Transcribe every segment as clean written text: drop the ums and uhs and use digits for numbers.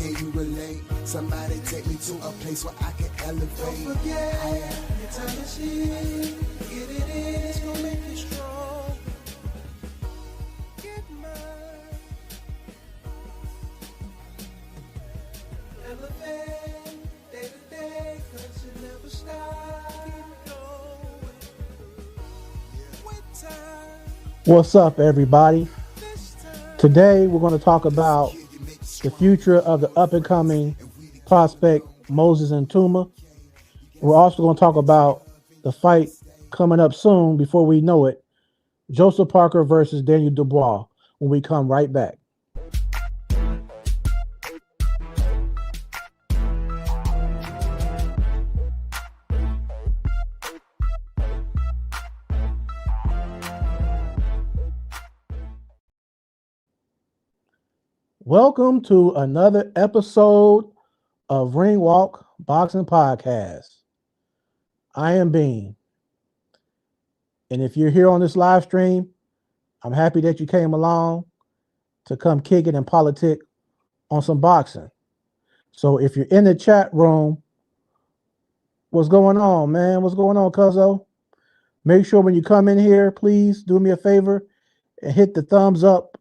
Can you relate? Somebody take me to a place where I can elevate. Don't forget, your time is here. Get it in, it's gonna make you strong. Get mine. Elevate, day to day, 'cause you never stop. Keep going. With time. What's up, everybody? Today, we're going to talk about the future of the up-and-coming prospect Moses Itauma. We're also going to talk about the fight coming up soon, before we know it, Joseph Parker versus Daniel Dubois, when we come right back. Welcome to another episode of Ring Walk Boxing Podcast. I am Bean. And if you're here on this live stream, I'm happy that you came along to come kick it and politic on some boxing. So if you're in the chat room, what's going on, man? What's going on, cuzzo? Make sure when you come in here, please do me a favor and hit the thumbs up.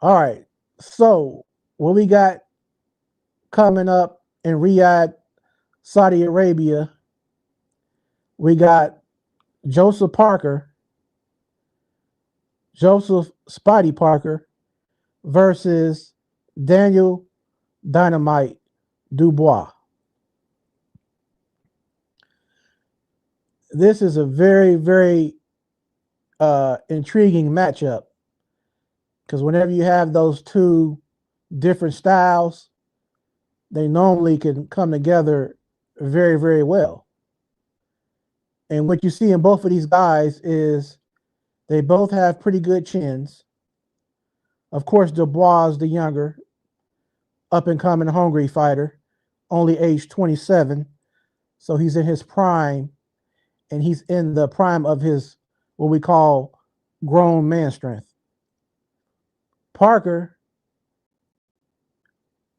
All right, so what we got coming up in Riyadh, Saudi Arabia, we got Joseph Spidey Parker versus Daniel Dynamite Dubois. This is a very, very intriguing matchup. Because whenever you have those two different styles, they normally can come together very, very well. And what you see in both of these guys is they both have pretty good chins. Of course, Dubois is the younger, up-and-coming hungry fighter, only age 27. So he's in his prime, and he's in the prime of his, what we call, grown man strength. Parker,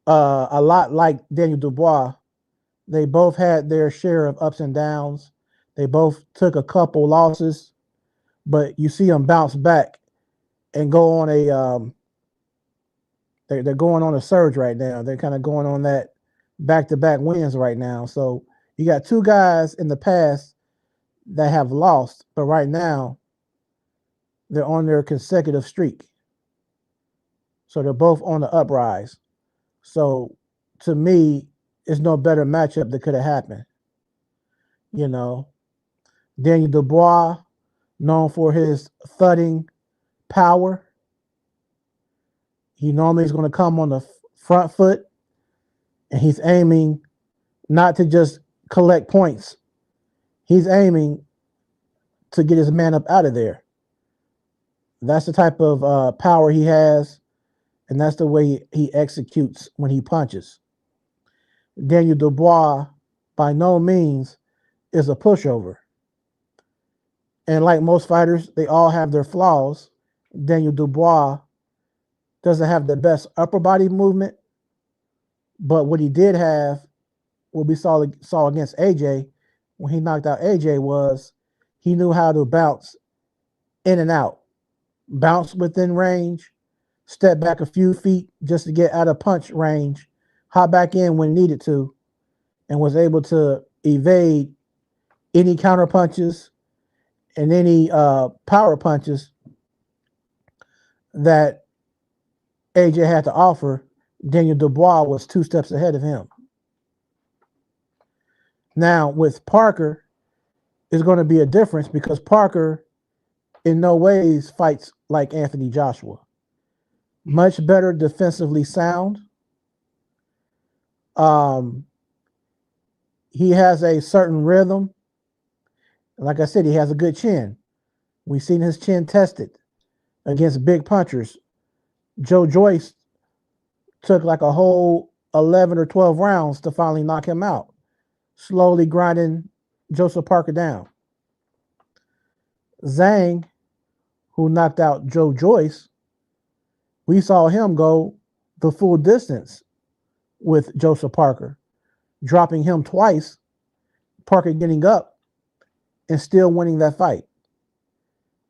a lot like Daniel Dubois, they both had their share of ups and downs. They both took a couple losses, but you see them bounce back and go on a they're going on a surge right now. They're kind of going on that back-to-back wins right now. So you got two guys in the past that have lost, but right now they're on their consecutive streak. So they're both on the uprise. So to me, it's no better matchup that could have happened. You know, Daniel Dubois, known for his thudding power. He normally is going to come on the front foot, and he's aiming not to just collect points. He's aiming to get his man up out of there. That's the type of power he has. And that's the way he executes when he punches. Daniel Dubois, by no means, is a pushover. And like most fighters, they all have their flaws. Daniel Dubois doesn't have the best upper body movement. But what he did have, what we saw against AJ, when he knocked out AJ, was he knew how to bounce in and out. Bounce within range, step back a few feet just to get out of punch range, hop back in when needed to, and was able to evade any counter punches and any power punches that AJ had to offer. Daniel Dubois was 2 steps ahead of him. Now, with Parker, is going to be a difference because Parker in no ways fights like Anthony Joshua. Much better defensively sound. He has a certain rhythm. Like I said, he has a good chin. We've seen his chin tested against big punchers. Joe Joyce took like a whole 11 or 12 rounds to finally knock him out, slowly grinding Joseph Parker down. Zhang, who knocked out Joe Joyce, we saw him go the full distance with Joseph Parker, dropping him twice, Parker getting up and still winning that fight,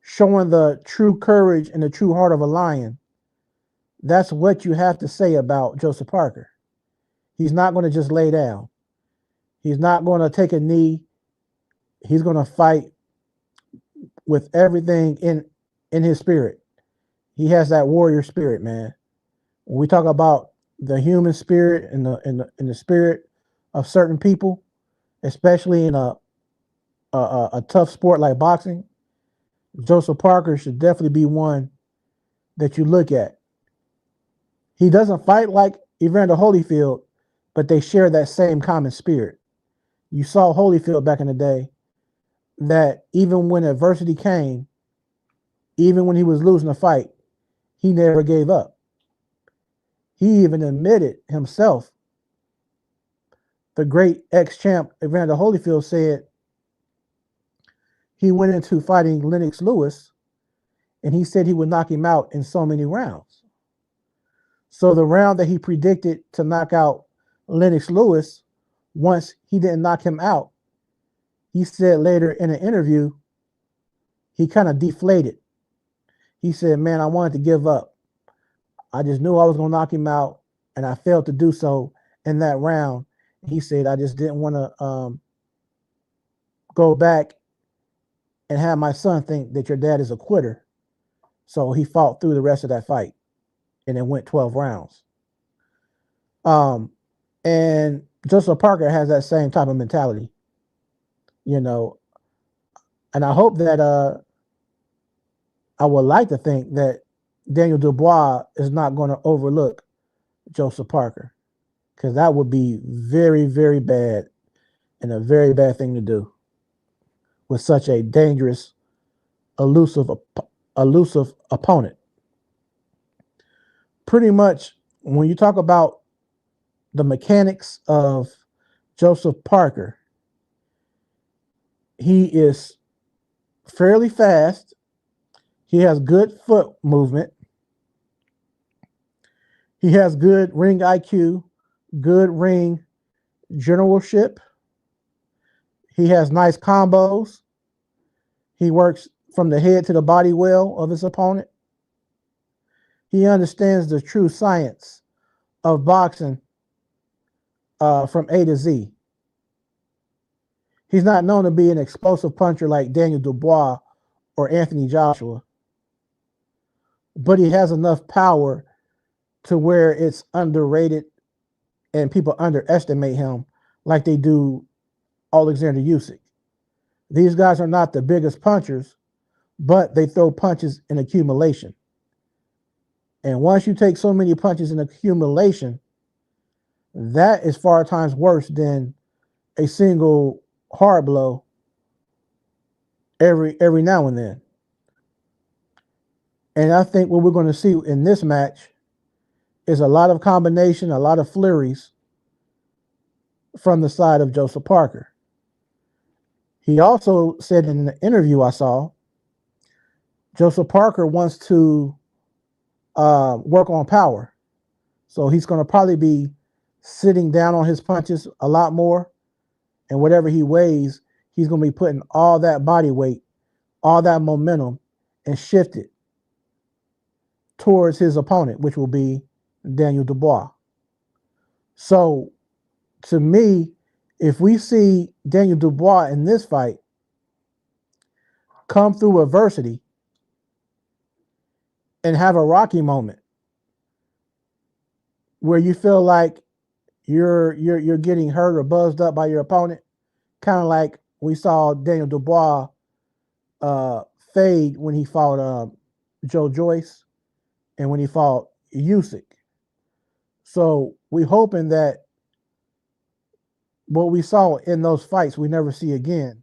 showing the true courage and the true heart of a lion. That's what you have to say about Joseph Parker. He's not going to just lay down. He's not going to take a knee. He's going to fight with everything in his spirit. He has that warrior spirit, man. When we talk about the human spirit and the spirit of certain people, especially in a tough sport like boxing, Joseph Parker should definitely be one that you look at. He doesn't fight like Evander Holyfield, but they share that same common spirit. You saw Holyfield back in the day, that even when adversity came, even when he was losing a fight, he never gave up. He even admitted himself. The great ex-champ Evander Holyfield said he went into fighting Lennox Lewis, and he said he would knock him out in so many rounds. So the round that he predicted to knock out Lennox Lewis, once he didn't knock him out, he said later in an interview, he kind of deflated. He said, man, I wanted to give up. I just knew I was going to knock him out, and I failed to do so in that round. He said, I just didn't want to go back and have my son think that your dad is a quitter. So he fought through the rest of that fight, and it went 12 rounds. And Joseph Parker has that same type of mentality, you know, and I hope that I would like to think that Daniel Dubois is not going to overlook Joseph Parker, because that would be very, very bad and a very bad thing to do with such a dangerous, elusive opponent. Pretty much, when you talk about the mechanics of Joseph Parker, he is fairly fast. He has good foot movement. He has good ring IQ, good ring generalship. He has nice combos. He works from the head to the body well of his opponent. He understands the true science of boxing from A to Z. He's not known to be an explosive puncher like Daniel Dubois or Anthony Joshua, but he has enough power to where it's underrated and people underestimate him like they do Alexander Usyk. These guys are not the biggest punchers, but they throw punches in accumulation. And once you take so many punches in accumulation, that is far times worse than a single hard blow every now and then. And I think what we're going to see in this match is a lot of combination, a lot of flurries from the side of Joseph Parker. He also said in the interview I saw, Joseph Parker wants to work on power. So he's going to probably be sitting down on his punches a lot more. And whatever he weighs, he's going to be putting all that body weight, all that momentum, and shift it towards his opponent, which will be Daniel Dubois. So, to me, if we see Daniel Dubois in this fight come through adversity and have a rocky moment where you feel like you're getting hurt or buzzed up by your opponent, kind of like we saw Daniel Dubois fade when he fought Joe Joyce and when he fought Usyk. So we're hoping that what we saw in those fights we never see again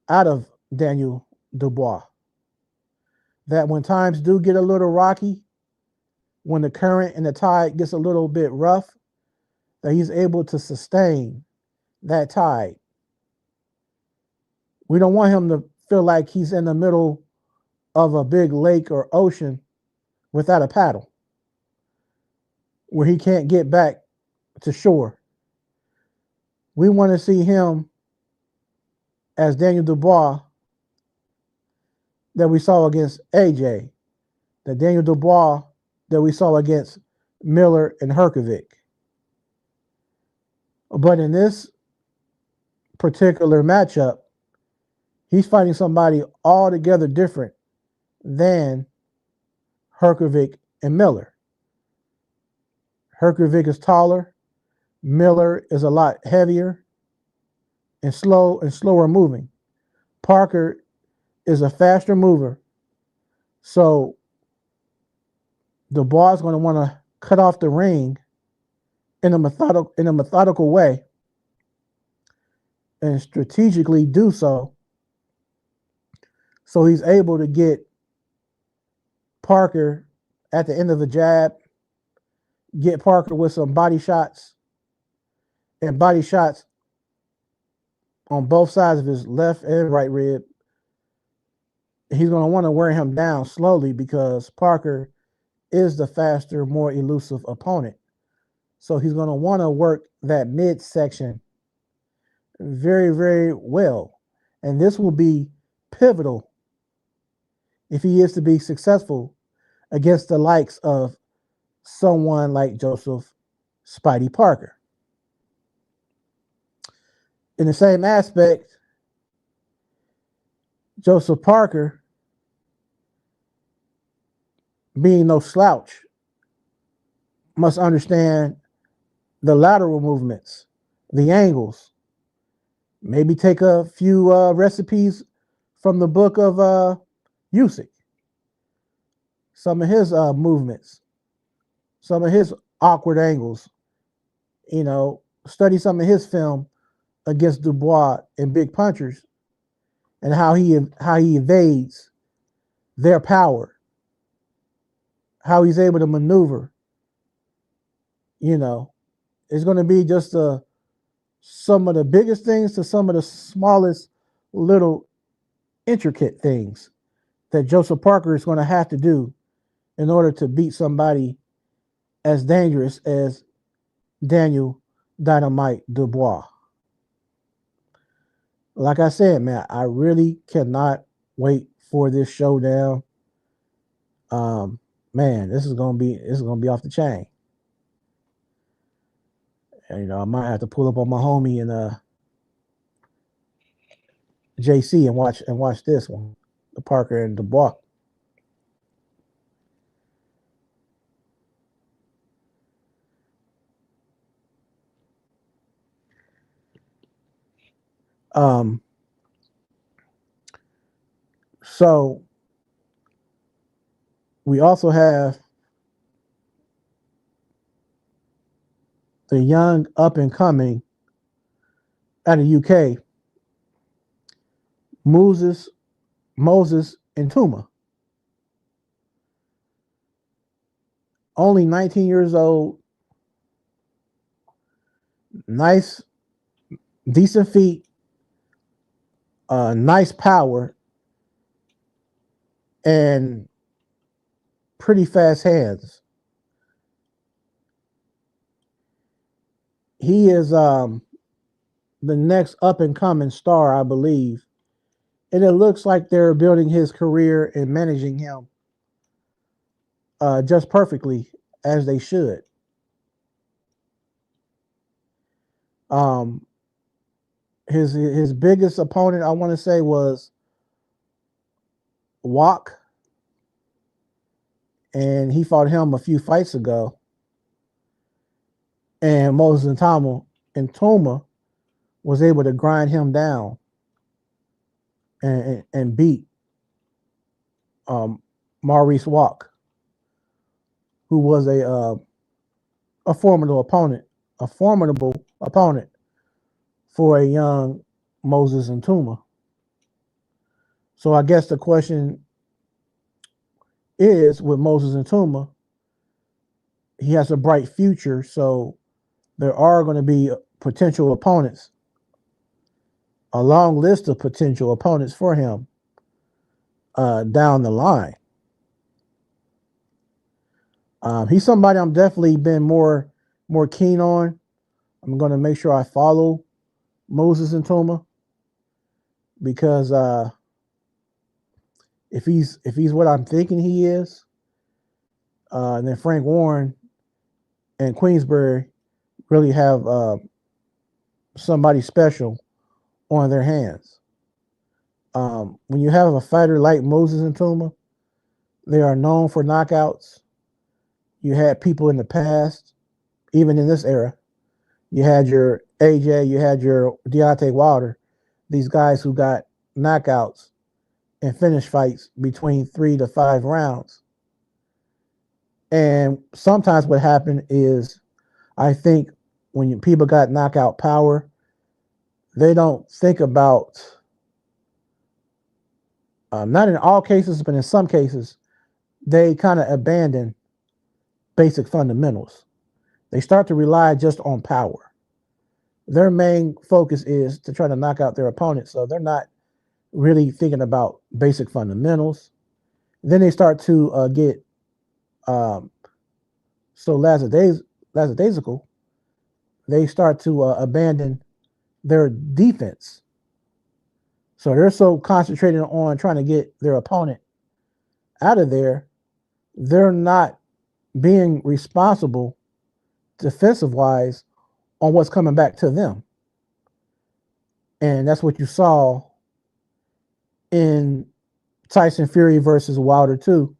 out of Daniel Dubois. That when times do get a little rocky, when the current and the tide gets a little bit rough, that he's able to sustain that tide. We don't want him to feel like he's in the middle of a big lake or ocean without a paddle. where he can't get back to shore. We want to see him as Daniel Dubois that we saw against AJ, the Daniel Dubois that we saw against Miller and Herkovic. But in this particular matchup, he's fighting somebody altogether different than Herkovic and Miller. Herkovic is taller. Miller is a lot heavier and slower moving. Parker is a faster mover. So Dubois is going to want to cut off the ring in a methodical way and strategically do so he's able to get Parker at the end of the jab, get Parker with some body shots on both sides of his left and right rib. He's going to want to wear him down slowly because Parker is the faster, more elusive opponent. So he's going to want to work that midsection very, very well. And this will be pivotal if he is to be successful against the likes of someone like Joseph Spidey Parker. In the same aspect, Joseph Parker, being no slouch, must understand the lateral movements, the angles, maybe take a few recipes from the book of Usyk, some of his movements, some of his awkward angles, study some of his film against Dubois and big punchers and how he evades their power, how he's able to maneuver. It's going to be just some of the biggest things to some of the smallest little intricate things that Joseph Parker is going to have to do in order to beat somebody as dangerous as Daniel Dynamite Dubois. Like I said, man, I really cannot wait for this showdown. Man, this is gonna be off the chain. And, I might have to pull up on my homie and JC and watch this one, the Parker and Dubois. So we also have the young up and coming out of UK, Moses Itauma. Only 19 years old, nice, decent feet, nice power, and pretty fast hands. He is the next up and coming star, I believe. And it looks like they're building his career and managing him just perfectly, as they should. His biggest opponent, I want to say, was Walk, and he fought him a few fights ago. And Moses Itauma was able to grind him down and beat Maurice Walk, who was a formidable opponent for a young Moses Itauma. So I guess the question is, with Moses Itauma, he has a bright future, so there are going to be potential opponents, a long list of potential opponents for him down the line. He's somebody I'm definitely been more keen on. I'm going to make sure I follow Moses Itauma because if he's what I'm thinking he is, and then Frank Warren and Queensberry really have somebody special on their hands. When you have a fighter like Moses Itauma, they are known for knockouts. You had people in the past, even in this era. You had your AJ, you had your Deontay Wilder, these guys who got knockouts and finished fights between 3 to 5 rounds. And sometimes what happened is, I think when people got knockout power, they don't think about, not in all cases, but in some cases, they kind of abandon basic fundamentals. They start to rely just on power. Their main focus is to try to knock out their opponent, so they're not really thinking about basic fundamentals. Then they start to get so lackadaisical. They start to abandon their defense. So they're so concentrated on trying to get their opponent out of there, they're not being responsible defensive-wise on what's coming back to them. And that's what you saw in Tyson Fury versus Wilder 2.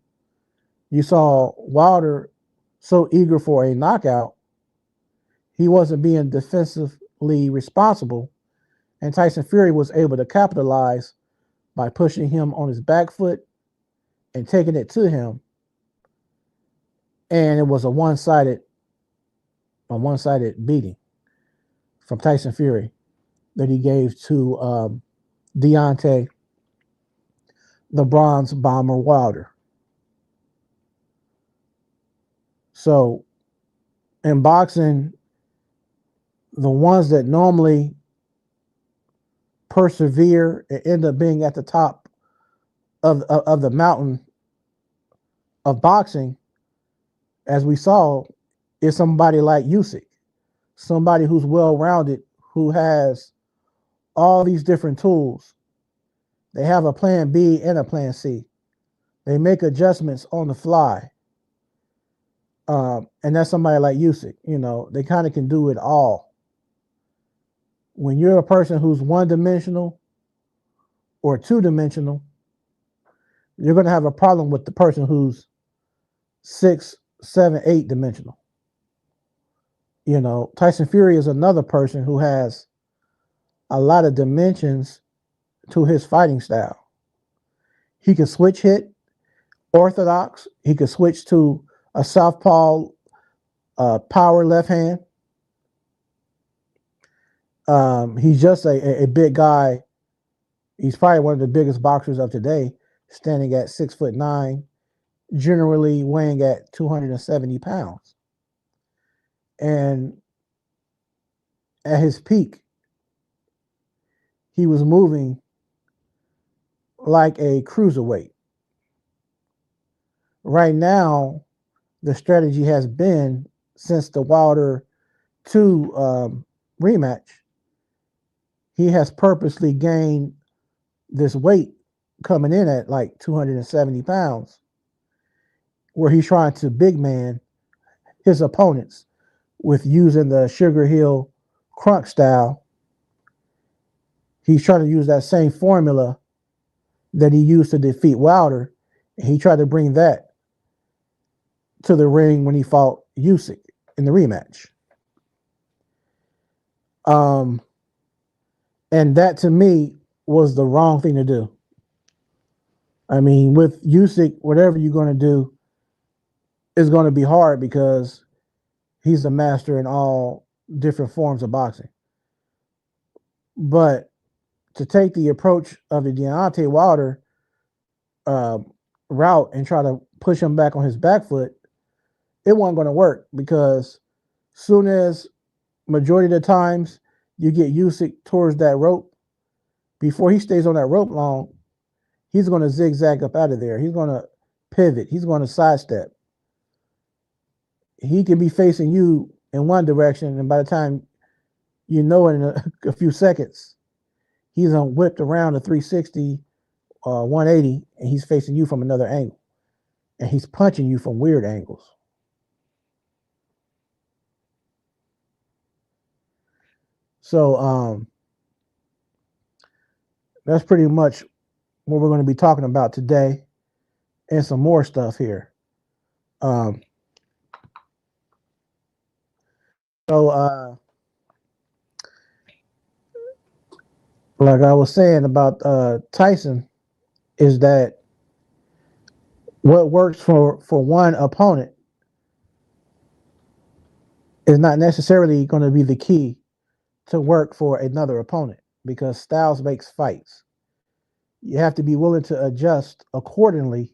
You saw Wilder so eager for a knockout, he wasn't being defensively responsible, and Tyson Fury was able to capitalize by pushing him on his back foot and taking it to him. And it was a one-sided beating from Tyson Fury that he gave to Deontay, the Bronze Bomber Wilder. So in boxing, the ones that normally persevere and end up being at the top of the mountain of boxing, as we saw, is somebody like Usyk, somebody who's well-rounded, who has all these different tools. They have a plan B and a plan C. They make adjustments on the fly. And that's somebody like Usyk. You know, they kind of can do it all. When you're a person who's one-dimensional or two-dimensional, you're going to have a problem with the person who's 6, 7, 8-dimensional. You know, Tyson Fury is another person who has a lot of dimensions to his fighting style. He can switch hit, orthodox. He can switch to a southpaw power left hand. He's just a big guy. He's probably one of the biggest boxers of today, standing at 6'9", generally weighing at 270 pounds. And at his peak, he was moving like a cruiserweight. Right now, the strategy has been, since the Wilder 2 rematch, he has purposely gained this weight coming in at like 270 pounds, where he's trying to big man his opponents with using the Sugar Hill crunk style. He's trying to use that same formula that he used to defeat Wilder, and he tried to bring that to the ring when he fought Usyk in the rematch. And that, to me, was the wrong thing to do. I mean, with Usyk, whatever you're going to do is going to be hard because he's a master in all different forms of boxing. But to take the approach of the Deontay Wilder route and try to push him back on his back foot, it wasn't going to work, because soon as majority of the times you get Usyk towards that rope, before he stays on that rope long, he's going to zigzag up out of there. He's going to pivot. He's going to sidestep. he could be facing you in one direction, and by the time you know it in a few seconds, he's whipped around to 360, 180, and he's facing you from another angle, and he's punching you from weird angles. So that's pretty much what we're going to be talking about today, and some more stuff here. Um, so like I was saying about Tyson, is that what works for one opponent is not necessarily going to be the key to work for another opponent, because styles makes fights. You have to be willing to adjust accordingly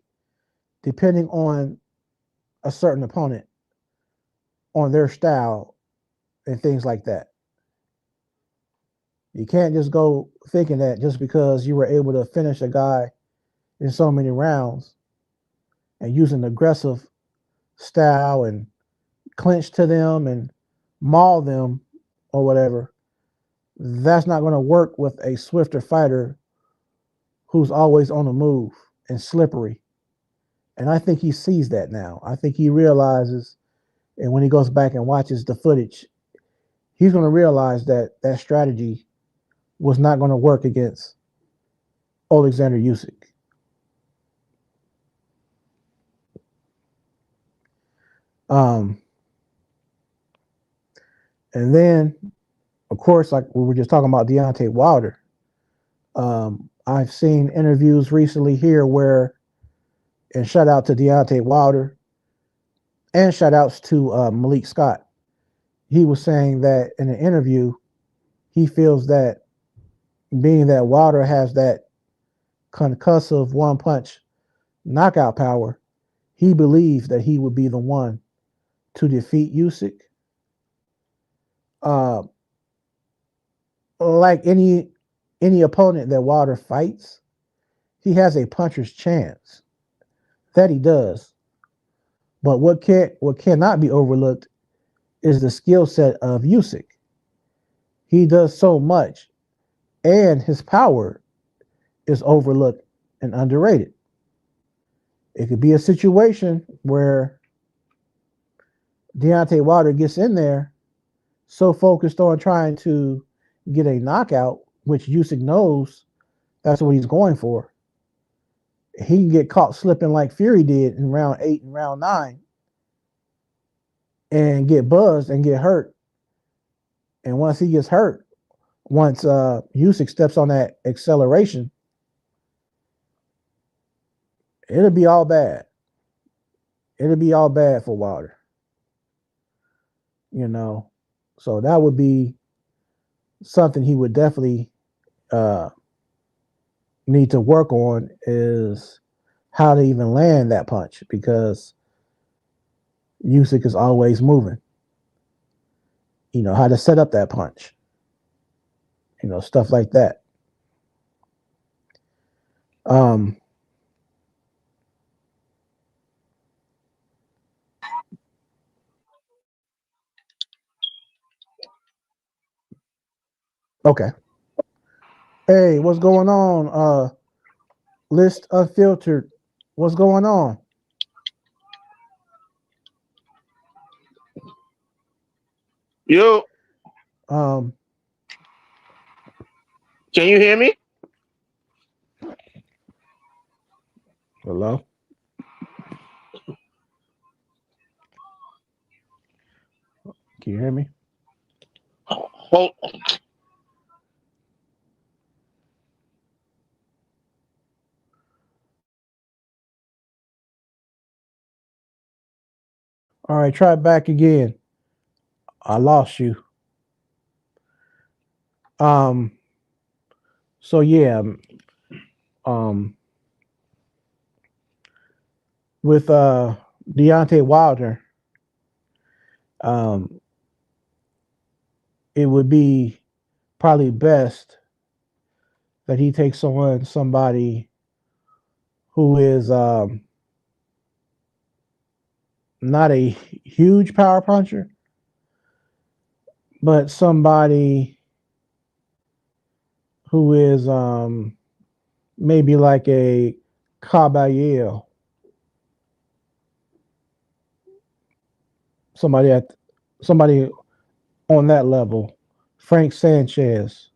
depending on a certain opponent, on their style, and things like that. You can't just go thinking that just because you were able to finish a guy in so many rounds and use an aggressive style and clinch to them and maul them or whatever, that's not going to work with a swifter fighter who's always on the move and slippery. And I think he sees that now. I think he realizes, and when he goes back and watches the footage, he's going to realize that that strategy was not going to work against Alexander Usyk. And then, of course, like we were just talking about Deontay Wilder, I've seen interviews recently here where, and shout out to Deontay Wilder, and shout outs to Malik Scott. He was saying that in an interview, he feels that being that Wilder has that concussive one punch knockout power, he believes that he would be the one to defeat Usyk. Like any opponent that Wilder fights, he has a puncher's chance. That he does. But what cannot be overlooked is the skill set of Usyk. He does so much, and his power is overlooked and underrated. It could be a situation where Deontay Wilder gets in there so focused on trying to get a knockout, which Usyk knows that's what he's going for. He can get caught slipping like Fury did in round 8 and round 9 and get buzzed and get hurt. And once he gets hurt, once Usyk steps on that acceleration, it'll be all bad. It'll be all bad for Wilder. You know, so that would be something he would definitely need to work on, is how to even land that punch, because Usyk is always moving. You know, how to set up that punch. You know, stuff like that. Okay. Hey, what's going on? List Unfiltered. What's going on? Yo. Can you hear me? Hello? Can you hear me? Hold. All right, try back again. I lost you. So yeah, with Deontay Wilder, it would be probably best that he takes somebody who is not a huge power puncher, but somebody who is maybe like a Caballero, somebody at somebody on that level. Frank Sanchez.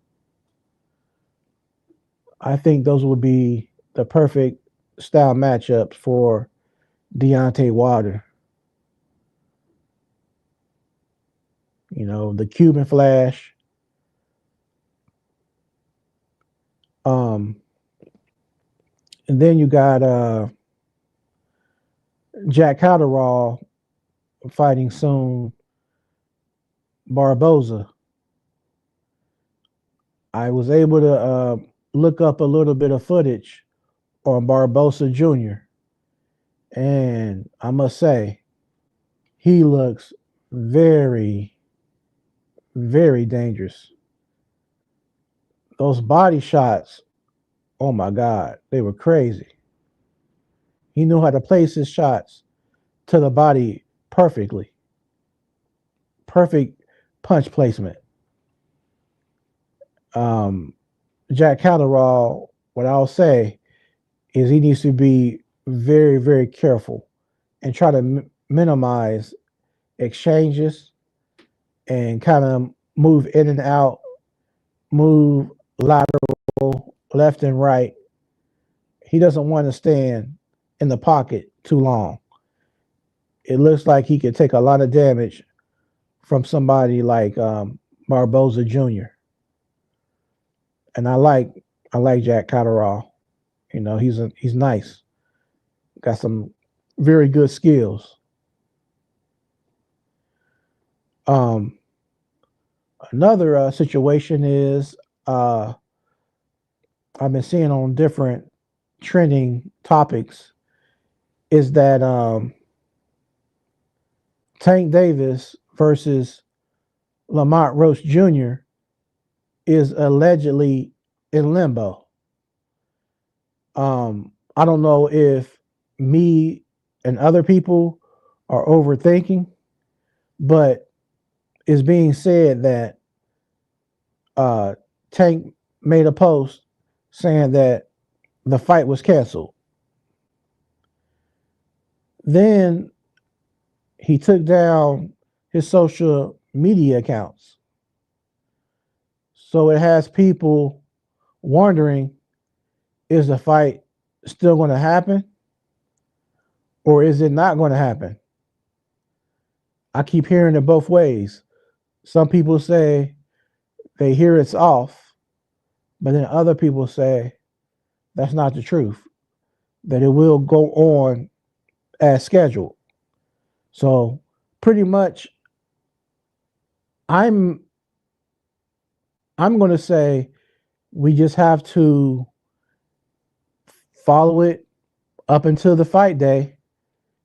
I think those would be the perfect style matchups for Deontay Wilder. You know, the Cuban Flash. Um, and then you got Jack Catterall fighting soon Barboza. I was able to look up a little bit of footage on Barboza Jr. And I must say, he looks very, very dangerous. Those body shots, oh my God, they were crazy. He knew how to place his shots to the body perfectly. Perfect punch placement. Um, Jack Catterall, what I'll say is he needs to be very, very careful and try to minimize exchanges and kind of move in and out, move lateral, left and right. He doesn't want to stand in the pocket too long. It looks like he could take a lot of damage from somebody like Barboza Jr. And I like Jack Catterall. You know, he's nice. Got some very good skills. Um, Another situation is I've been seeing on different trending topics is that Tank Davis versus Lamont Roach Jr. is allegedly in limbo. I don't know if me and other people are overthinking, but it's being said that Tank made a post saying that the fight was canceled. Then he took down his social media accounts. So it has people wondering, is the fight still going to happen or is it not going to happen? I keep hearing it both ways. Some people say they hear it's off, but then other people say that's not the truth, that it will go on as scheduled. So pretty much I'm going to say we just have to follow it up until the fight day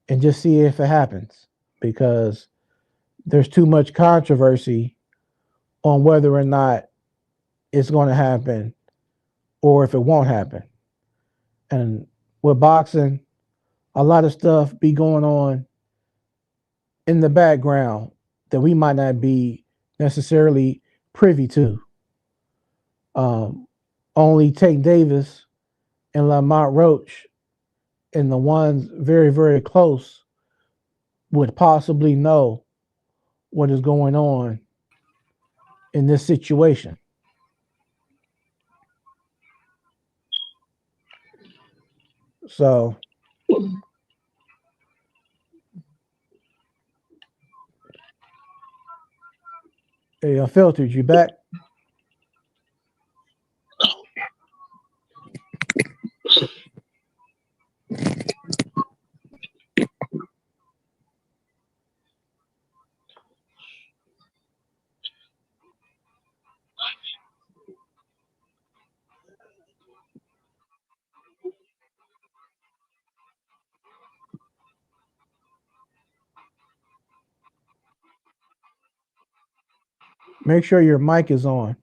and just see if it happens, because there's too much controversy on whether or not it's going to happen or if it won't happen. And with boxing, a lot of stuff be going on in the background that we might not be necessarily privy to. Um, Only Tank Davis and Lamont Roach and the ones very, very close would possibly know what is going on in this situation. So, hey, Unfiltered, you back? Make sure your mic is on.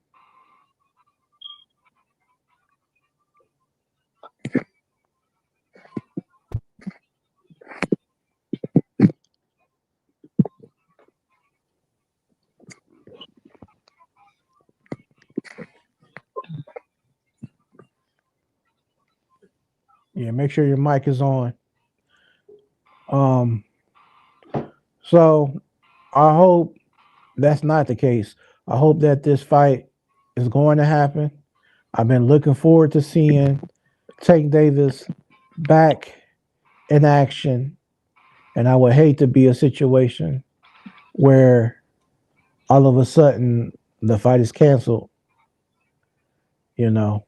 Yeah, make sure your mic is on. So I hope that's not the case. I hope that this fight is going to happen. I've been looking forward to seeing Tank Davis back in action, and I would hate to be a situation where all of a sudden the fight is canceled, you know.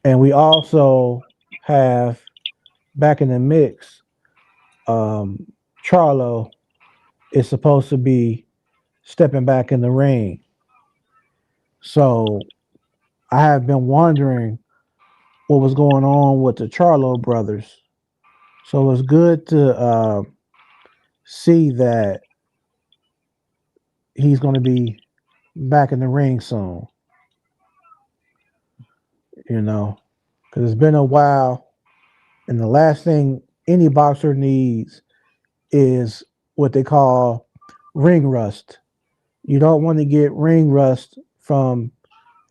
And we also have back in the mix, Charlo is supposed to be stepping back in the ring. So I have been wondering what was going on with the Charlo brothers. So it's good to see that he's going to be back in the ring soon, you know, because it's been a while. And the last thing any boxer needs is what they call ring rust. You don't want to get ring rust from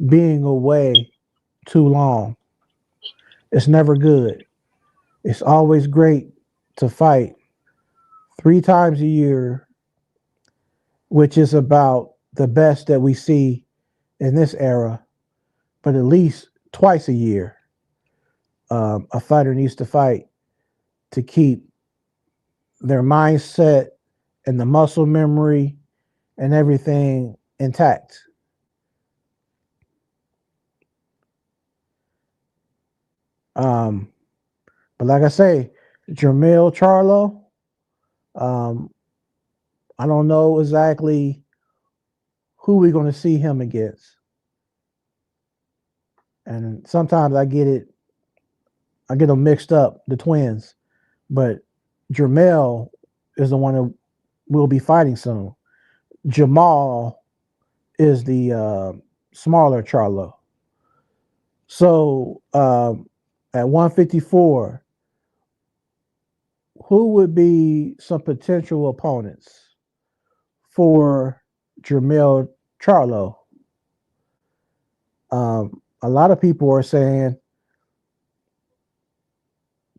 being away too long. It's never good. It's always great to fight 3 times a year, which is about the best that we see in this era, but at least twice a year. A fighter needs to fight to keep their mindset and the muscle memory and everything intact. Um, but like I say, Jermell Charlo, um, I don't know exactly who we're going to see him against. And sometimes I get them mixed up, the twins. But Jermell is the one that will be fighting soon. Jamal is the smaller Charlo. So at 154, who would be some potential opponents for Jermell Charlo? A lot of people are saying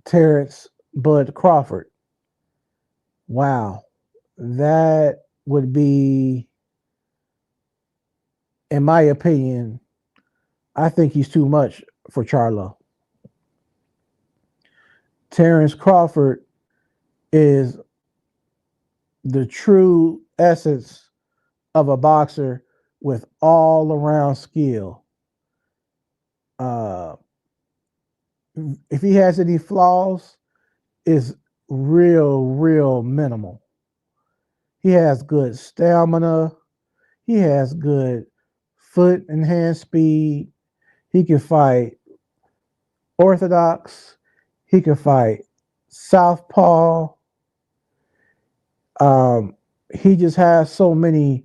Terrence Bud Crawford. Wow. That would be, in my opinion, I think he's too much for Charlo. Terrence Crawford is the true essence of a boxer with all around skill. If he has any flaws, is real minimal. He has good stamina. He has good foot and hand speed. He can fight orthodox. He can fight southpaw. He just has so many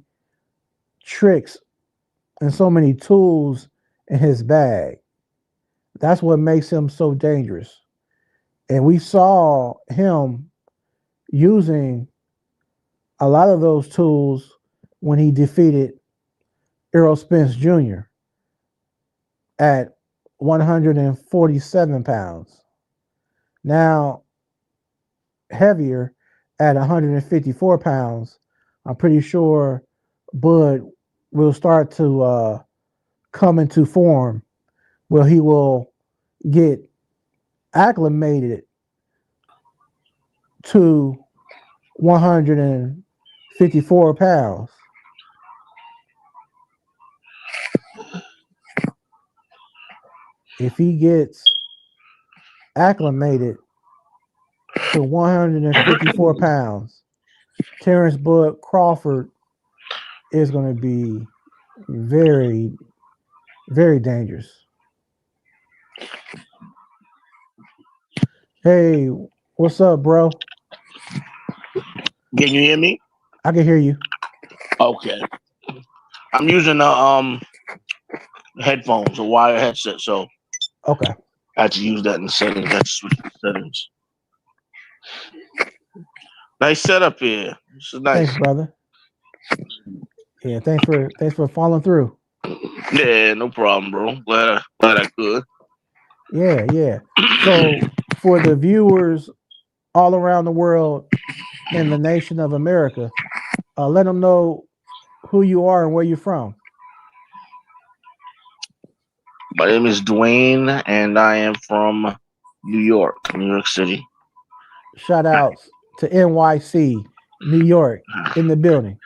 tricks and so many tools in his bag. That's what makes him so dangerous. And we saw him using a lot of those tools when he defeated Errol Spence Jr. at 147 pounds. Now, heavier at 154 pounds, I'm pretty sure Bud will start to come into form where he will get acclimated to 154 pounds. If he gets acclimated to 154 pounds, Terrence Bud Crawford is going to be very, very dangerous. Hey, what's up, bro? Can you hear me? I can hear you. Okay. I'm using the headphones, a wire headset, so Okay. I had to use that in the settings. I had to switch the settings. Nice setup here. This is nice. Thanks, brother. Yeah, thanks for following through. Yeah, no problem, bro. Glad I could. Yeah, yeah. So for the viewers all around the world in the nation of America, let them know who you are and where you're from. My name is Dwayne, and I am from New York City. Shout outs to NYC, New York, in the building.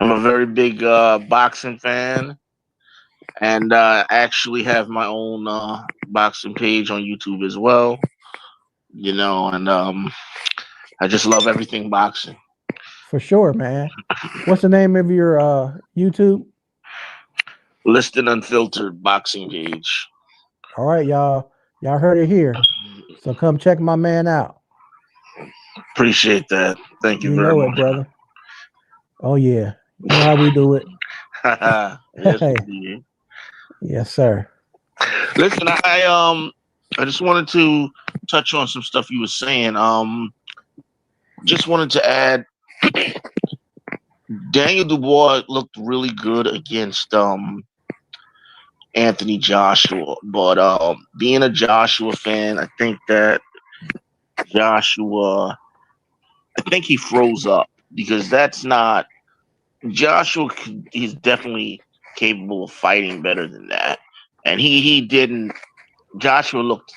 I'm a very big boxing fan, and actually have my own boxing page on YouTube as well. And I just love everything boxing. For sure, man. What's the name of your YouTube? Listed Unfiltered boxing page. All right, y'all. Y'all heard it here. So come check my man out. Appreciate that. Thank you You very know it, much. brother. Oh yeah. You know how we do it. Yes, Hey. indeed. Yes, sir. Listen, I just wanted to touch on some stuff you were saying. Just wanted to add, Daniel Dubois looked really good against Anthony Joshua, but being a Joshua fan, I think that Joshua, I think he froze up because that's not Joshua. He's definitely capable of fighting better than that, and he didn't. Joshua looked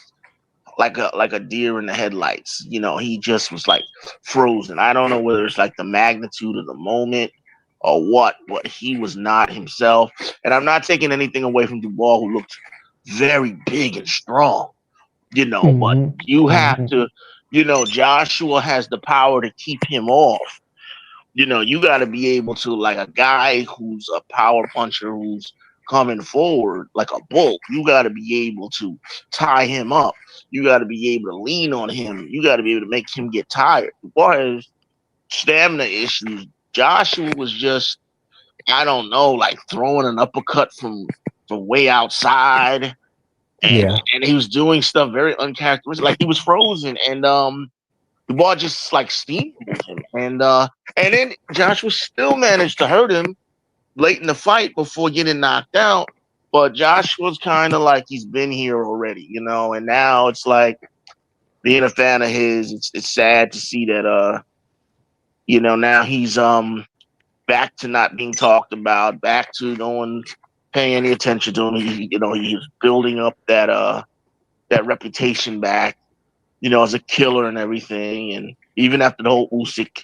like a deer in the headlights. He just was like frozen. I don't know whether it's like the magnitude of the moment or what, but he was not himself. And I'm not taking anything away from Dubois, who looked very big and strong, but you have to, Joshua has the power to keep him off. You got to be able to, like a guy who's a power puncher who's coming forward like a bull, you got to be able to tie him up. You got to be able to lean on him. You got to be able to make him get tired. Dubois stamina issues. Joshua was just, I don't know, like throwing an uppercut from way outside, and he was doing stuff very uncharacteristic, like he was frozen, and the ball just like steamrolled him, and then Joshua still managed to hurt him late in the fight before getting knocked out. But Joshua's kind of like he's been here already, and now it's like being a fan of his. It's sad to see that now he's back to not being talked about, back to no one paying any attention to him. He's building up that reputation back, as a killer and everything. And even after the whole Usyk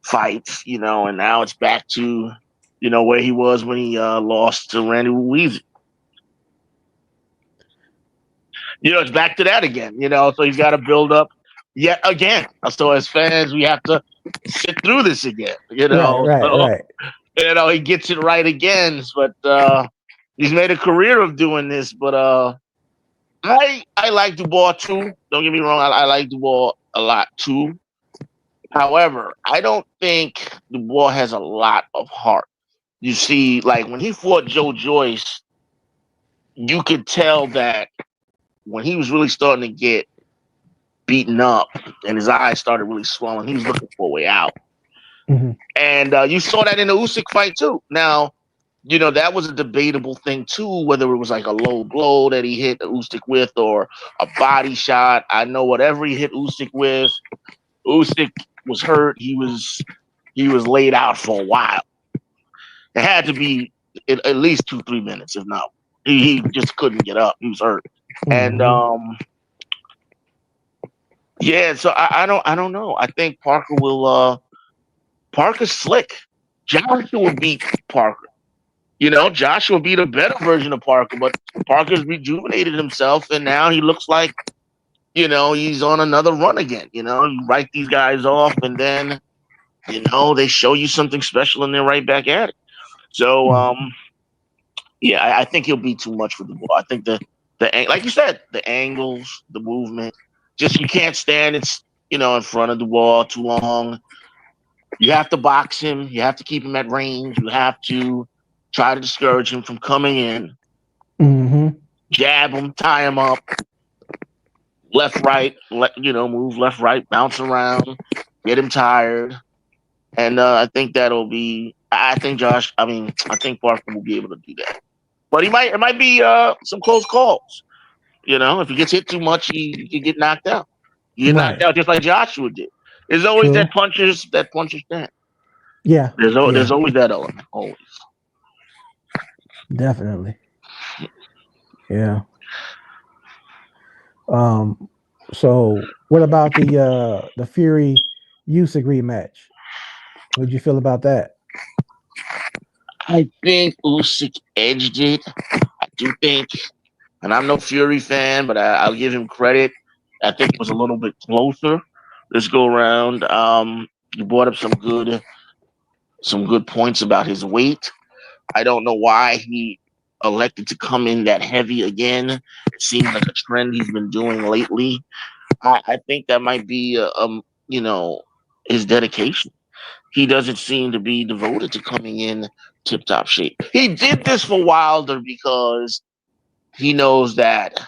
fight, and now it's back to, where he was when he lost to Randy Ruiz. It's back to that again, so he's got to build up yet again. So as fans, we have to sit through this again, Right. He gets it right again, but he's made a career of doing this. But I like Dubois too. Don't get me wrong, I like Dubois a lot too. However, I don't think Dubois has a lot of heart. You see, like when he fought Joe Joyce, you could tell that when he was really starting to get beaten up and his eyes started really swelling, he was looking for a way out. And you saw that in the Usyk fight too. Now, that was a debatable thing too, whether it was like a low blow that he hit Usyk with or a body shot. I know whatever he hit Usyk with, Usyk was hurt. He was laid out for a while. It had to be at least 2-3 minutes, if not. He just couldn't get up. He was hurt. And yeah, so I don't know. I think Parker will Parker's slick. Joshua beat Parker. Joshua beat a better version of Parker, but Parker's rejuvenated himself, and now he looks like, he's on another run again. You write these guys off, and then, they show you something special, and they're right back at it. So, yeah, I think he'll be too much for the ball. I think the like you said, the angles, the movement, just you can't stand it, in front of the wall too long. You have to box him. You have to keep him at range. You have to try to discourage him from coming in. Jab him, tie him up, left, right, move left, right, bounce around, get him tired. And I think that'll be. I think Parker will be able to do that. But it might be some close calls. You know, if he gets hit too much, he can get knocked out. You get knocked Right. out just like Joshua did. There's always True. that puncher's stand. Yeah. There's Yeah. always that element. Always. Definitely. Yeah. Um. So, what about the Fury Usyk rematch? What did you feel about that? I think Usyk edged it. I do think, and I'm no Fury fan, but I'll give him credit. I think it was a little bit closer this go around. You brought up some good points about his weight. I don't know why he elected to come in that heavy again. It seems like a trend he's been doing lately. I think that might be, you know, his dedication. He doesn't seem to be devoted to coming in tip top shape. He did this for Wilder because he knows that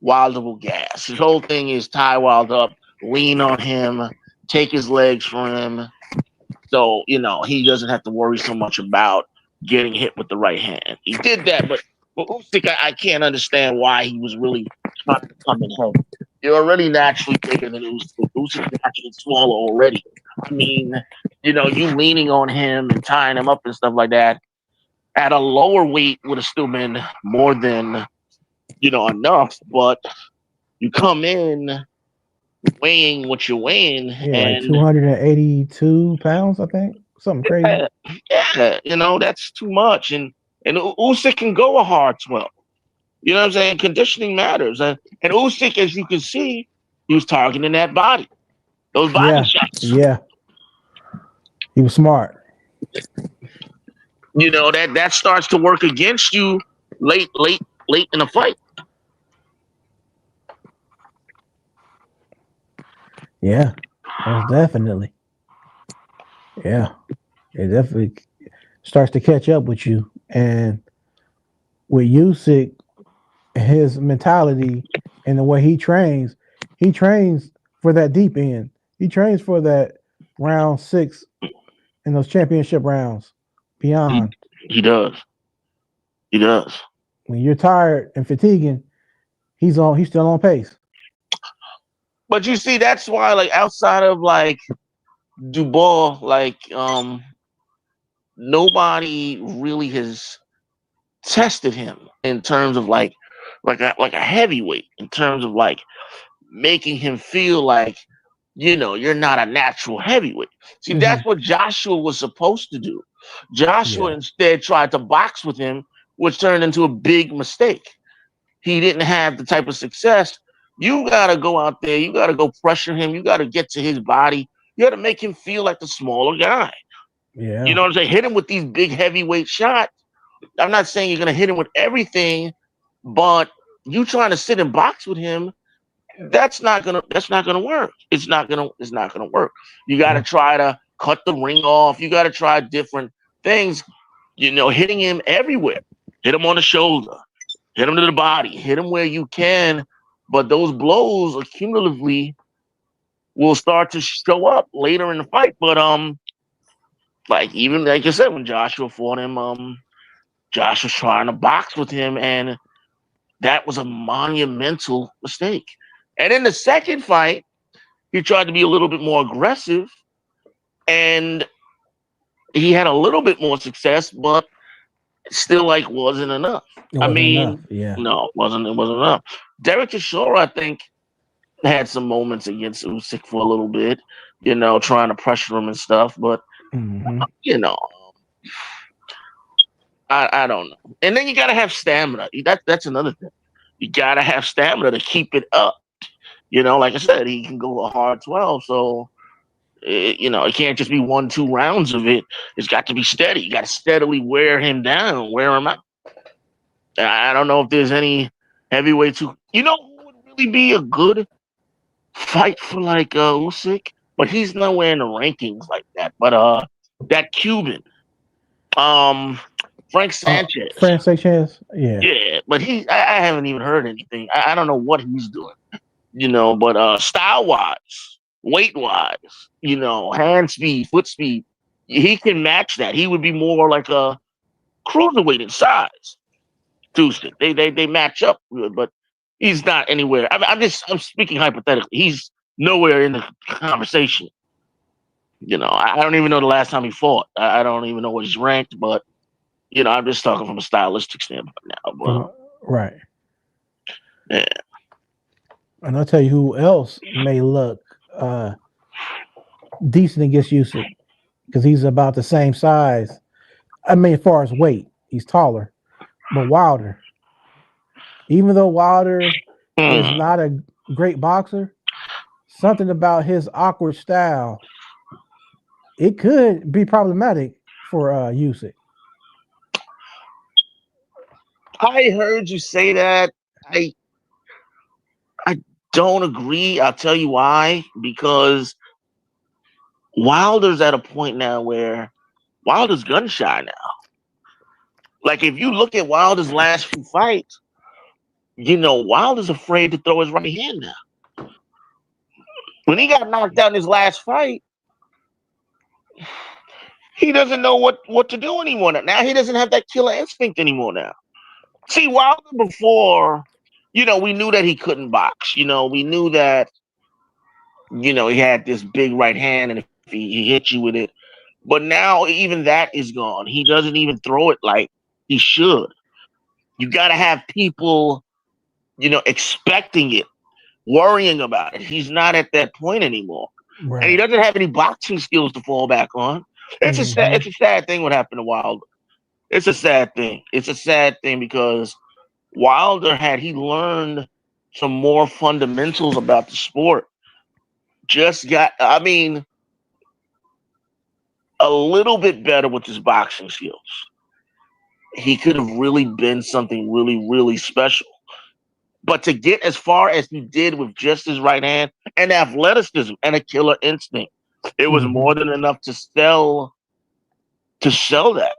Wilder will gas. His whole thing is tie Wilder up, lean on him, take his legs from him. So, you know, he doesn't have to worry so much about getting hit with the right hand. He did that, but Usyk, I can't understand why he was really trying to come in heavy. You're already naturally bigger than Usyk. Usyk's naturally smaller already. I mean, you know, you leaning on him and tying him up and stuff like that at a lower weight would have still been more than, you know, enough. But you come in weighing what you're weighing, Yeah, like and 282 pounds, I think. Something crazy. yeah, yeah, you know, that's too much. And Usyk can go a hard 12. You know what I'm saying? Conditioning matters. And Usyk, as you can see, he was targeting that body, those body Yeah. shots. Yeah. He was smart. You know, that starts to work against you late in the fight. Yeah. Most definitely. Yeah. It definitely starts to catch up with you. And with Usyk, his mentality and the way he trains for that deep end. He trains for that round 6 in those championship rounds He beyond. he does. He does. When you're tired and fatiguing, he's still on pace. But you see, that's why, like, outside of like Dubois, like nobody really has tested him in terms of like a heavyweight, in terms of like making him feel like, you know, you're not a natural heavyweight. See, Mm-hmm. that's what Joshua was supposed to do. Joshua Yeah. instead tried to box with him, which turned into a big mistake. He didn't have the type of success. You got to go out there, you got to go pressure him, you got to get to his body, you got to make him feel like the smaller guy. You Yeah. know what I'm saying? Hit him with these big heavyweight shots. I'm not saying you're going to hit him with everything, but you trying to sit and box with him, that's not gonna work. It's not gonna work. You got to Yeah. try to cut the ring off. You got to try different things. You know, hitting him everywhere. Hit him on the shoulder. Hit him to the body. Hit him where you can. But those blows accumulatively will start to show up later in the fight. But like even like I said, when Joshua fought him, Josh was trying to box with him, and that was a monumental mistake. And in the second fight, he tried to be a little bit more aggressive, and he had a little bit more success, but it still like wasn't enough. It I wasn't enough. mean, Yeah. no, it wasn't enough. Derek Chisora, I think, had some moments against Usyk for a little bit, you know, trying to pressure him and stuff, but Mm-hmm. you know, I don't know. And then you gotta have stamina. That's another thing. You gotta have stamina to keep it up. You know, like I said, he can go a hard 12, so you know, it can't just be 1, 2 rounds of it. It's got to be steady. You got to steadily wear him down, wear him out. I don't know if there's any heavyweights who, you know, who would really be a good fight for like Usyk, but he's nowhere in the rankings like that. But that Cuban, um, Frank Sanchez, France Sanchez. Yeah. yeah, but I haven't even heard anything. I don't know what he's doing, you know, but style wise, weight wise, you know, hand speed, foot speed, he can match that. He would be more like a cruiserweight in size. Tuesday, they match up good, but He's not anywhere. I'm speaking hypothetically. He's nowhere in the conversation. I don't even know the last time he fought. I don't even know what he's ranked, but I'm just talking from a stylistic standpoint now. But, right. Yeah. And I'll tell you who else may look decent against Usyk because he's about the same size. I mean, as far as weight, he's taller. But Wilder, even though Wilder is not a great boxer, something about his awkward style, it could be problematic for Usyk. I heard you say that. I don't agree. I'll tell you why. Because Wilder's at a point now where Wilder's gun shy now. Like, if you look at Wilder's last few fights, Wilder's afraid to throw his right hand now. When he got knocked out in his last fight, he doesn't know what to do anymore. Now he doesn't have that killer instinct anymore now. See, Wilder before, we knew that he couldn't box. We knew that, he had this big right hand, and if he hit you with it. But now even that is gone. He doesn't even throw it like he should. You got to have people, expecting it, worrying about it. He's not at that point anymore. Right. And he doesn't have any boxing skills to fall back on. It's a sad thing what happened to Wilder. It's a sad thing. It's a sad thing because Wilder, had he learned some more fundamentals about the sport, a little bit better with his boxing skills, he could have really been something really, really special. But to get as far as he did with just his right hand and athleticism and a killer instinct, it was more than enough to sell that,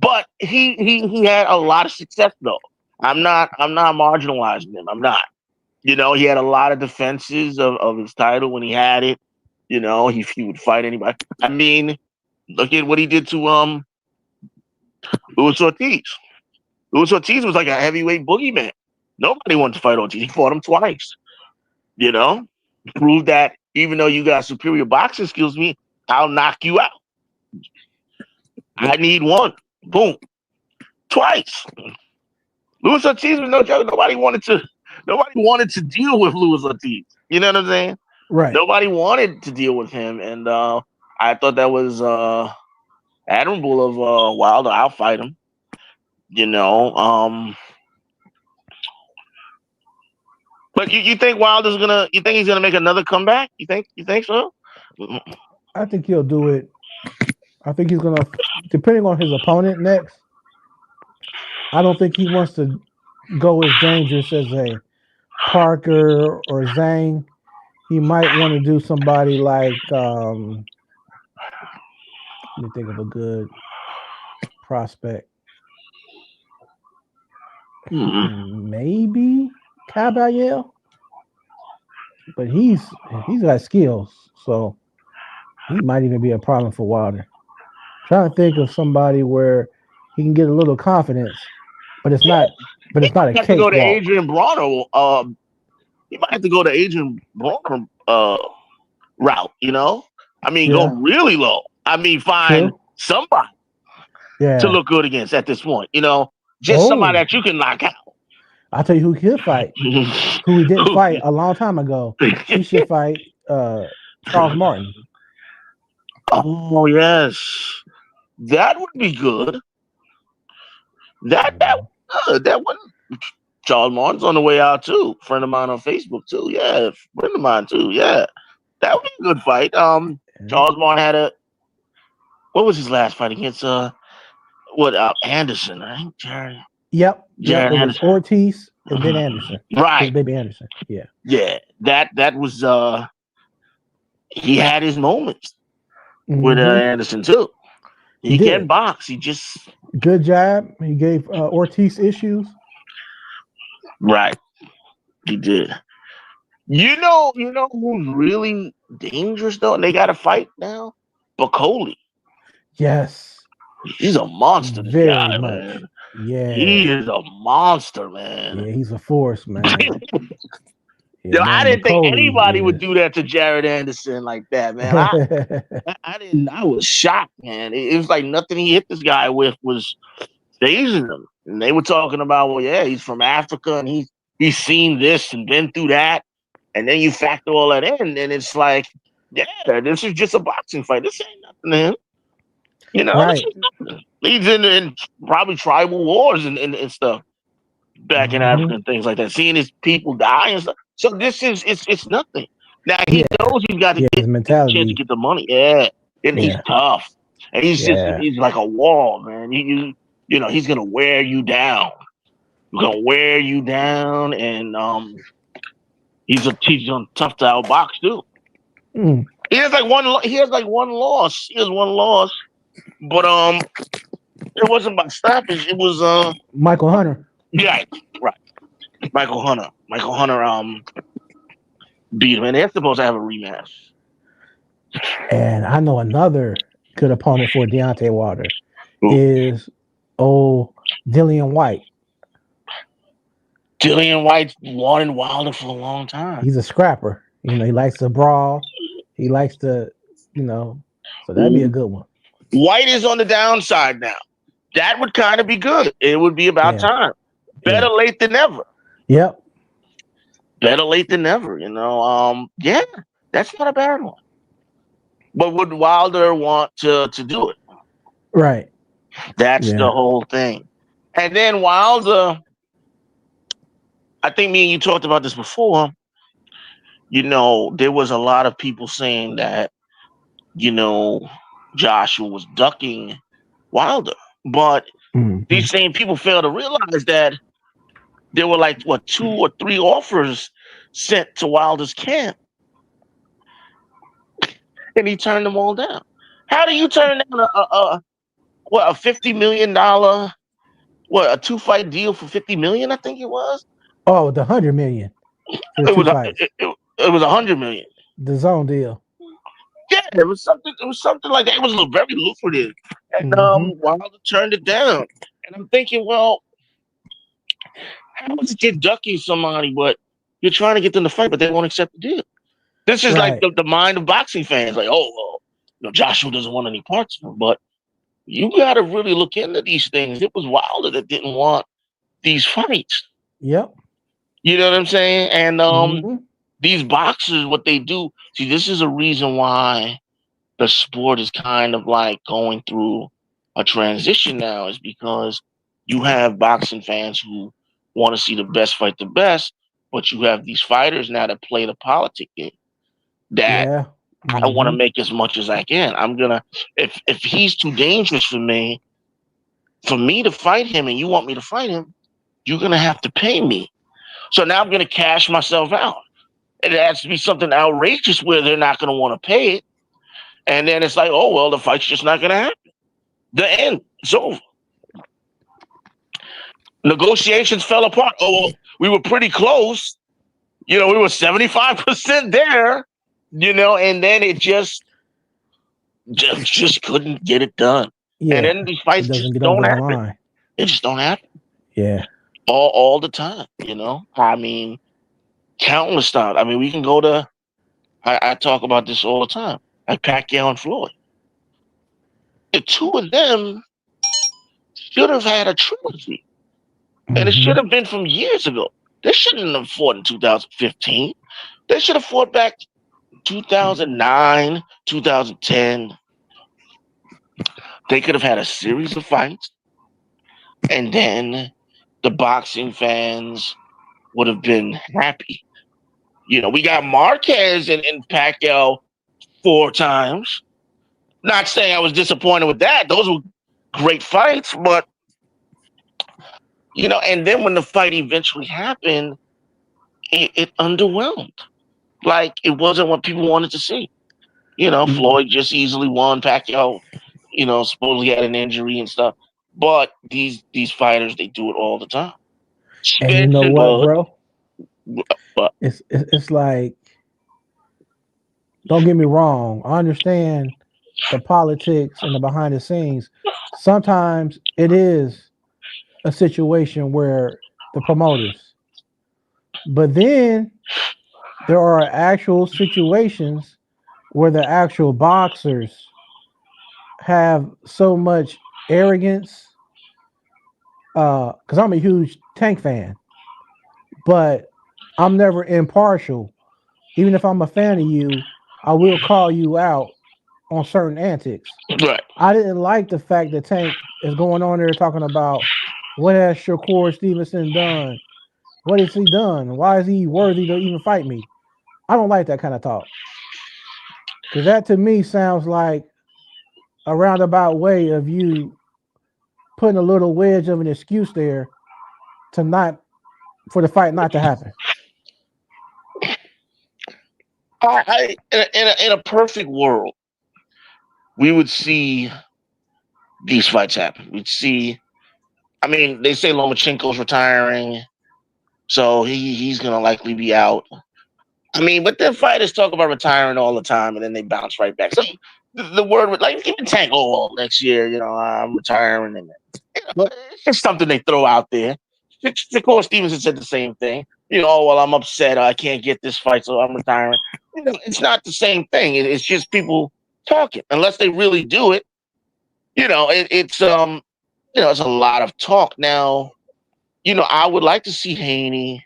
But he had a lot of success though. I'm not marginalizing him. I'm not. He had a lot of defenses of his title when he had it. He would fight anybody. I mean, look at what he did to Luis Ortiz. Luis Ortiz was like a heavyweight boogeyman. Nobody wanted to fight Ortiz. He fought him twice. Proved that even though you got superior boxing skills, I'll knock you out. I need one. Boom. Twice. Luis Ortiz was no joke. Nobody wanted to deal with Luis Ortiz. You know what I'm saying? Right. Nobody wanted to deal with him. And I thought that was admirable of Wilder. I'll fight him. But you think Wilder's you think he's gonna make another comeback? You think so? I think he'll do it. I think he's gonna, depending on his opponent next. I don't think he wants to go as dangerous as a Parker or Zhang. He might want to do somebody like let me think of a good prospect. Maybe Caballero, but he's got skills, so he might even be a problem for Wilder. Trying to think of somebody where he can get a little confidence, but it's not a cakewalk. To go to Adrian Broner. He might have to go to Adrian Broner route. Go really low. Find somebody to look good against at this point. Just somebody that you can knock out. I'll tell you who could fight. Who he didn't fight a long time ago. He should fight Charles Martin. Oh yes, that would be good. That one. Charles Martin's on the way out too. Friend of mine on Facebook too. Yeah, friend of mine too. Yeah, that would be a good fight. Charles Martin had what was his last fight against? Anderson? I think Jared. Yep. It was Ortiz and then Anderson. Right. Baby Anderson. Yeah. Yeah. That was he had his moments with Anderson too. He can box. He just good jab. He gave Ortiz issues. Right. He did. You know who's really dangerous though, and they got to fight now? Bacoli. Yes. He's a monster. Very guy, much. Man. Yeah. He is a monster, man. Yeah, he's a force, man. Yo, I man, didn't think McCauley anybody would is. do that to Jared Anderson like that, man. I didn't. I was shocked, man. It was like nothing he hit this guy with was phasing him. And they were talking about, well, yeah, he's from Africa and he's seen this and been through that. And then you factor all that in, and it's like, yeah, this is just a boxing fight. This ain't nothing to him. You know, Right. this is nothing. Leads in probably tribal wars and stuff back in Africa and things like that. Seeing his people die and stuff. So this is it's nothing. Now he knows he's got to his get a mentality. chance to get the money. Yeah. And he's tough. And he's like a wall, man. You know, he's gonna wear you down. He's gonna wear you down, and he's tough to outbox too. Mm. He has like one loss. He has one loss, but it wasn't by stoppage. It was Michael Hunter. Yeah, right. Michael Hunter beat him, and they're supposed to have a rematch. And I know another good opponent for Deontay Wilder is Dillian White. Dillian White's wanted Wilder for a long time. He's a scrapper. You know, he likes to brawl. He likes to, so that'd be a good one. White is on the downside now. That would kind of be good. It would be about time. Better late than never. Yep. Better late than never, Yeah, that's not a bad one. But would Wilder want to do it? Right. That's the whole thing. And then Wilder, I think me and you talked about this before. There was a lot of people saying that, Joshua was ducking Wilder. But these same people fail to realize that there were like, 2 or 3 offers sent to Wilder's camp. And he turned them all down. How do you turn down a $50 million, a 2-fight deal for $50 million? I think it was. Oh, the $100 million. It was $100 million. The zone deal. Yeah, it was something like that. It was very lucrative, and Wilder turned it down. And I'm thinking, well, how is it ducking somebody, but you're trying to get them to fight, but they won't accept the deal? This is like the mind of boxing fans. Like, Joshua doesn't want any parts of him, but you got to really look into these things. It was Wilder that didn't want these fights. Yep. You know what I'm saying? And these boxers, what they do, see, this is a reason why the sport is kind of like going through a transition now, is because you have boxing fans who want to see the best fight the best, but you have these fighters now that play the politic game. That I want to make as much as I can. I'm gonna, if he's too dangerous for me to fight him, and you want me to fight him, you're gonna have to pay me. So now I'm gonna cash myself out. It has to be something outrageous where they're not gonna want to pay it, and then it's like, oh well, the fight's just not gonna happen. The end. It's over. Negotiations fell apart. Oh well, we were pretty close. We were 75% there. And then it just couldn't get it done. Yeah. And then these fights just don't happen. It just don't happen. Yeah. All the time, I mean, countless times. I mean, we can go to, I talk about this all the time, like Pacquiao and Floyd. The two of them should have had a trilogy. And it should have been from years ago. They shouldn't have fought in 2015. They should have fought back 2009, 2010. They could have had a series of fights, and then the boxing fans would have been happy. We got Marquez and Pacquiao 4 times. Not saying I was disappointed with that. Those were great fights, but and then when the fight eventually happened, it underwhelmed. Like, it wasn't what people wanted to see. Floyd just easily won. Pacquiao, supposedly had an injury and stuff. But these fighters, they do it all the time. And you know what, bro? It's like, don't get me wrong. I understand the politics and the behind the scenes. Sometimes it is a situation where the promoters, but then there are actual situations where the actual boxers have so much arrogance. Because I'm a huge Tank fan, but I'm never impartial. Even if I'm a fan of you, I will call you out on certain antics. Right. I didn't like the fact that Tank is going on there talking about what has Shakur Stevenson done? What has he done? Why is he worthy to even fight me? I don't like that kind of talk. Because that to me sounds like a roundabout way of you putting a little wedge of an excuse there to not for the fight not to happen. In a perfect world, we would see these fights happen. We'd see. I mean, they say Lomachenko's retiring, so he's gonna likely be out. I mean, but then fighters talk about retiring all the time, and then they bounce right back. So the word would like even Tank, oh, well, next year, I'm retiring, and it's just something they throw out there. Shakur Stevenson said the same thing. Oh, well, I'm upset. I can't get this fight, so I'm retiring. It's not the same thing. It's just people talking. Unless they really do it, it's it's a lot of talk. Now, I would like to see Haney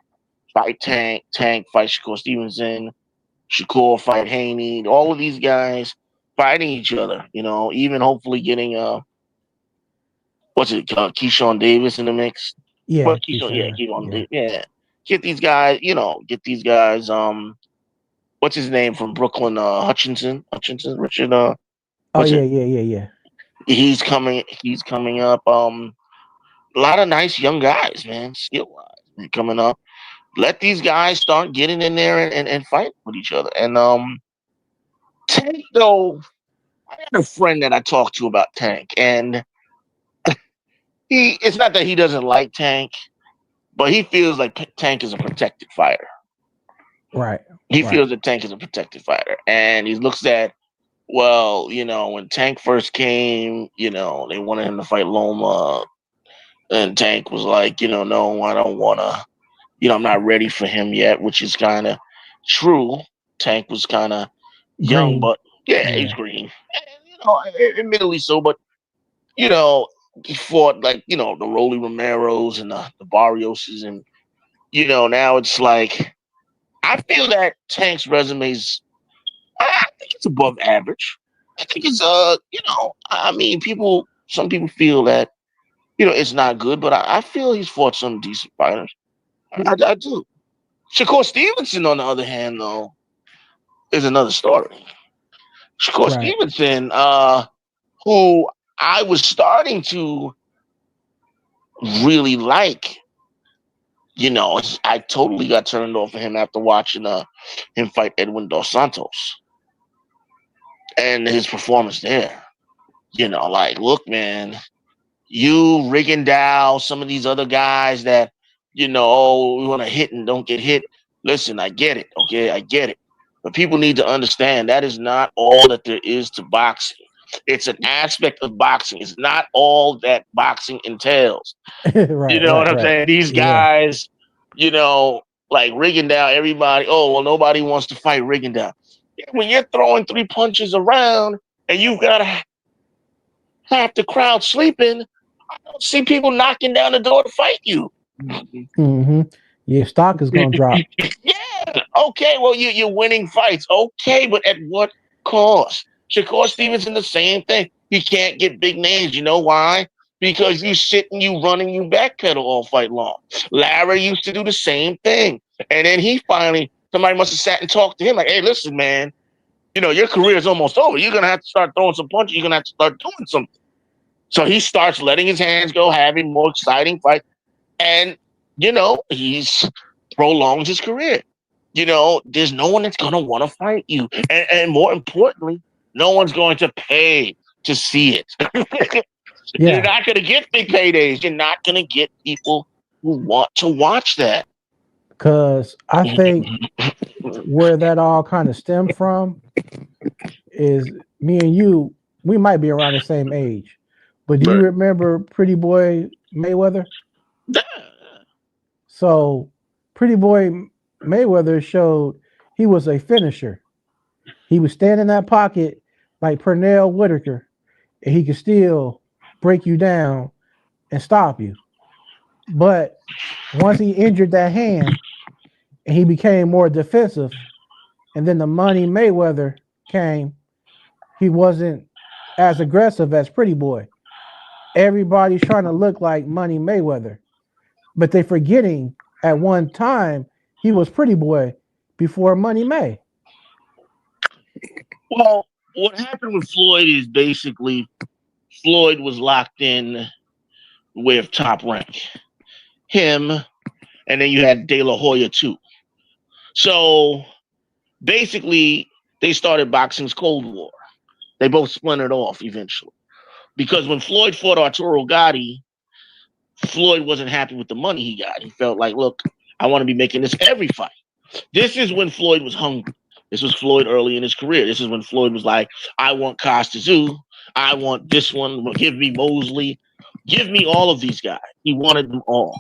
fight Tank fight Shakur Stevenson, Shakur fight Haney, all of these guys fighting each other, even hopefully getting Keyshawn Davis in the mix. Yeah, Well, Keyshawn Davis, yeah. Get these guys, what's his name from Brooklyn, Hutchinson, Richard, Oh what's it? yeah. He's coming up. A lot of nice young guys, man, skill wise, coming up. Let these guys start getting in there and fighting with each other. And Tank, though, I had a friend that I talked to about Tank, and it's not that he doesn't like Tank, but he feels like Tank is a protected fighter. Right. He feels that Tank is a protected fighter. And he looks at, well, when Tank first came, they wanted him to fight Loma. And Tank was like, no, I don't want to, I'm not ready for him yet, which is kind of true. Tank was kind of young, but he's green. And, admittedly so, but, he fought like, the Rolly Romeros and the Barrioses. And, now it's like, I feel that Tank's resume's, I think it's above average. I think it's, I mean, some people feel that, it's not good, but I feel he's fought some decent fighters. I do. Shakur Stevenson, on the other hand, though, is another story. Shakur Stevenson, who I was starting to really like, I totally got turned off of him after watching him fight Edwin Dos Santos and his performance there. Look, man, you Rigondeaux, some of these other guys that, we want to hit and don't get hit. Listen, I get it. Okay, I get it. But people need to understand that is not all that there is to boxing. It's an aspect of boxing. It's not all that boxing entails. What I'm saying? These guys, like Rigondeaux, everybody, nobody wants to fight Rigondeaux. When you're throwing 3 punches around and you've got half the crowd sleeping, I don't see people knocking down the door to fight you. Mm-hmm. Your stock is going to drop. Yeah. Okay. Well, you're winning fights. Okay. But at what cost? Shakur Stevenson, the same thing. He can't get big names. You know why? Because you sit and you run and you backpedal all fight long. Larry used to do the same thing. And then somebody must have sat and talked to him like, hey, listen, man, your career is almost over. You're going to have to start throwing some punches. You're going to have to start doing something. So he starts letting his hands go, having more exciting fights. And, he's prolonged his career. There's no one that's going to want to fight you. And more importantly, no one's going to pay to see it. You're not going to get big paydays. You're not going to get people who want to watch that. Because I think where that all kind of stemmed from is me and you, we might be around the same age. But do you remember Pretty Boy Mayweather? So Pretty Boy Mayweather showed he was a finisher. He would stand in that pocket like Pernell Whitaker, and he could still break you down and stop you. But once he injured that hand and he became more defensive, and then the Money Mayweather came, he wasn't as aggressive as Pretty Boy. Everybody's trying to look like Money Mayweather, but they forgetting at one time he was Pretty Boy before Money May. Well, what happened with Floyd is basically Floyd was locked in with Top Rank, him, and then you had De La Hoya too. So basically, they started boxing's Cold War. They both splintered off eventually because when Floyd fought Arturo Gatti, Floyd wasn't happy with the money he got. He felt like, look, I want to be making this every fight. This is when Floyd was hungry. This was Floyd early in his career. This is when Floyd was like, I want Costa-Zoo. I want this one. Give me Mosley. Give me all of these guys. He wanted them all.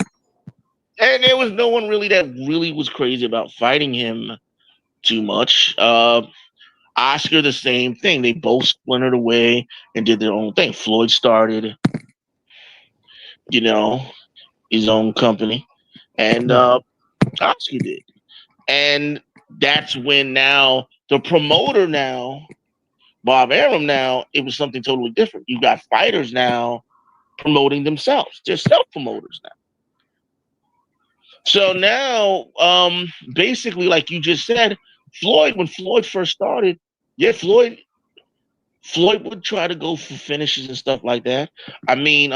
And there was no one really that really was crazy about fighting him too much. Oscar, the same thing. They both splintered away and did their own thing. Floyd started, his own company. And Oscar did. And that's when now the promoter now, Bob Arum now, it was something totally different. You got fighters now promoting themselves. They're self-promoters now. So now, basically, like you just said, Floyd, when Floyd first started, Floyd would try to go for finishes and stuff like that. I mean,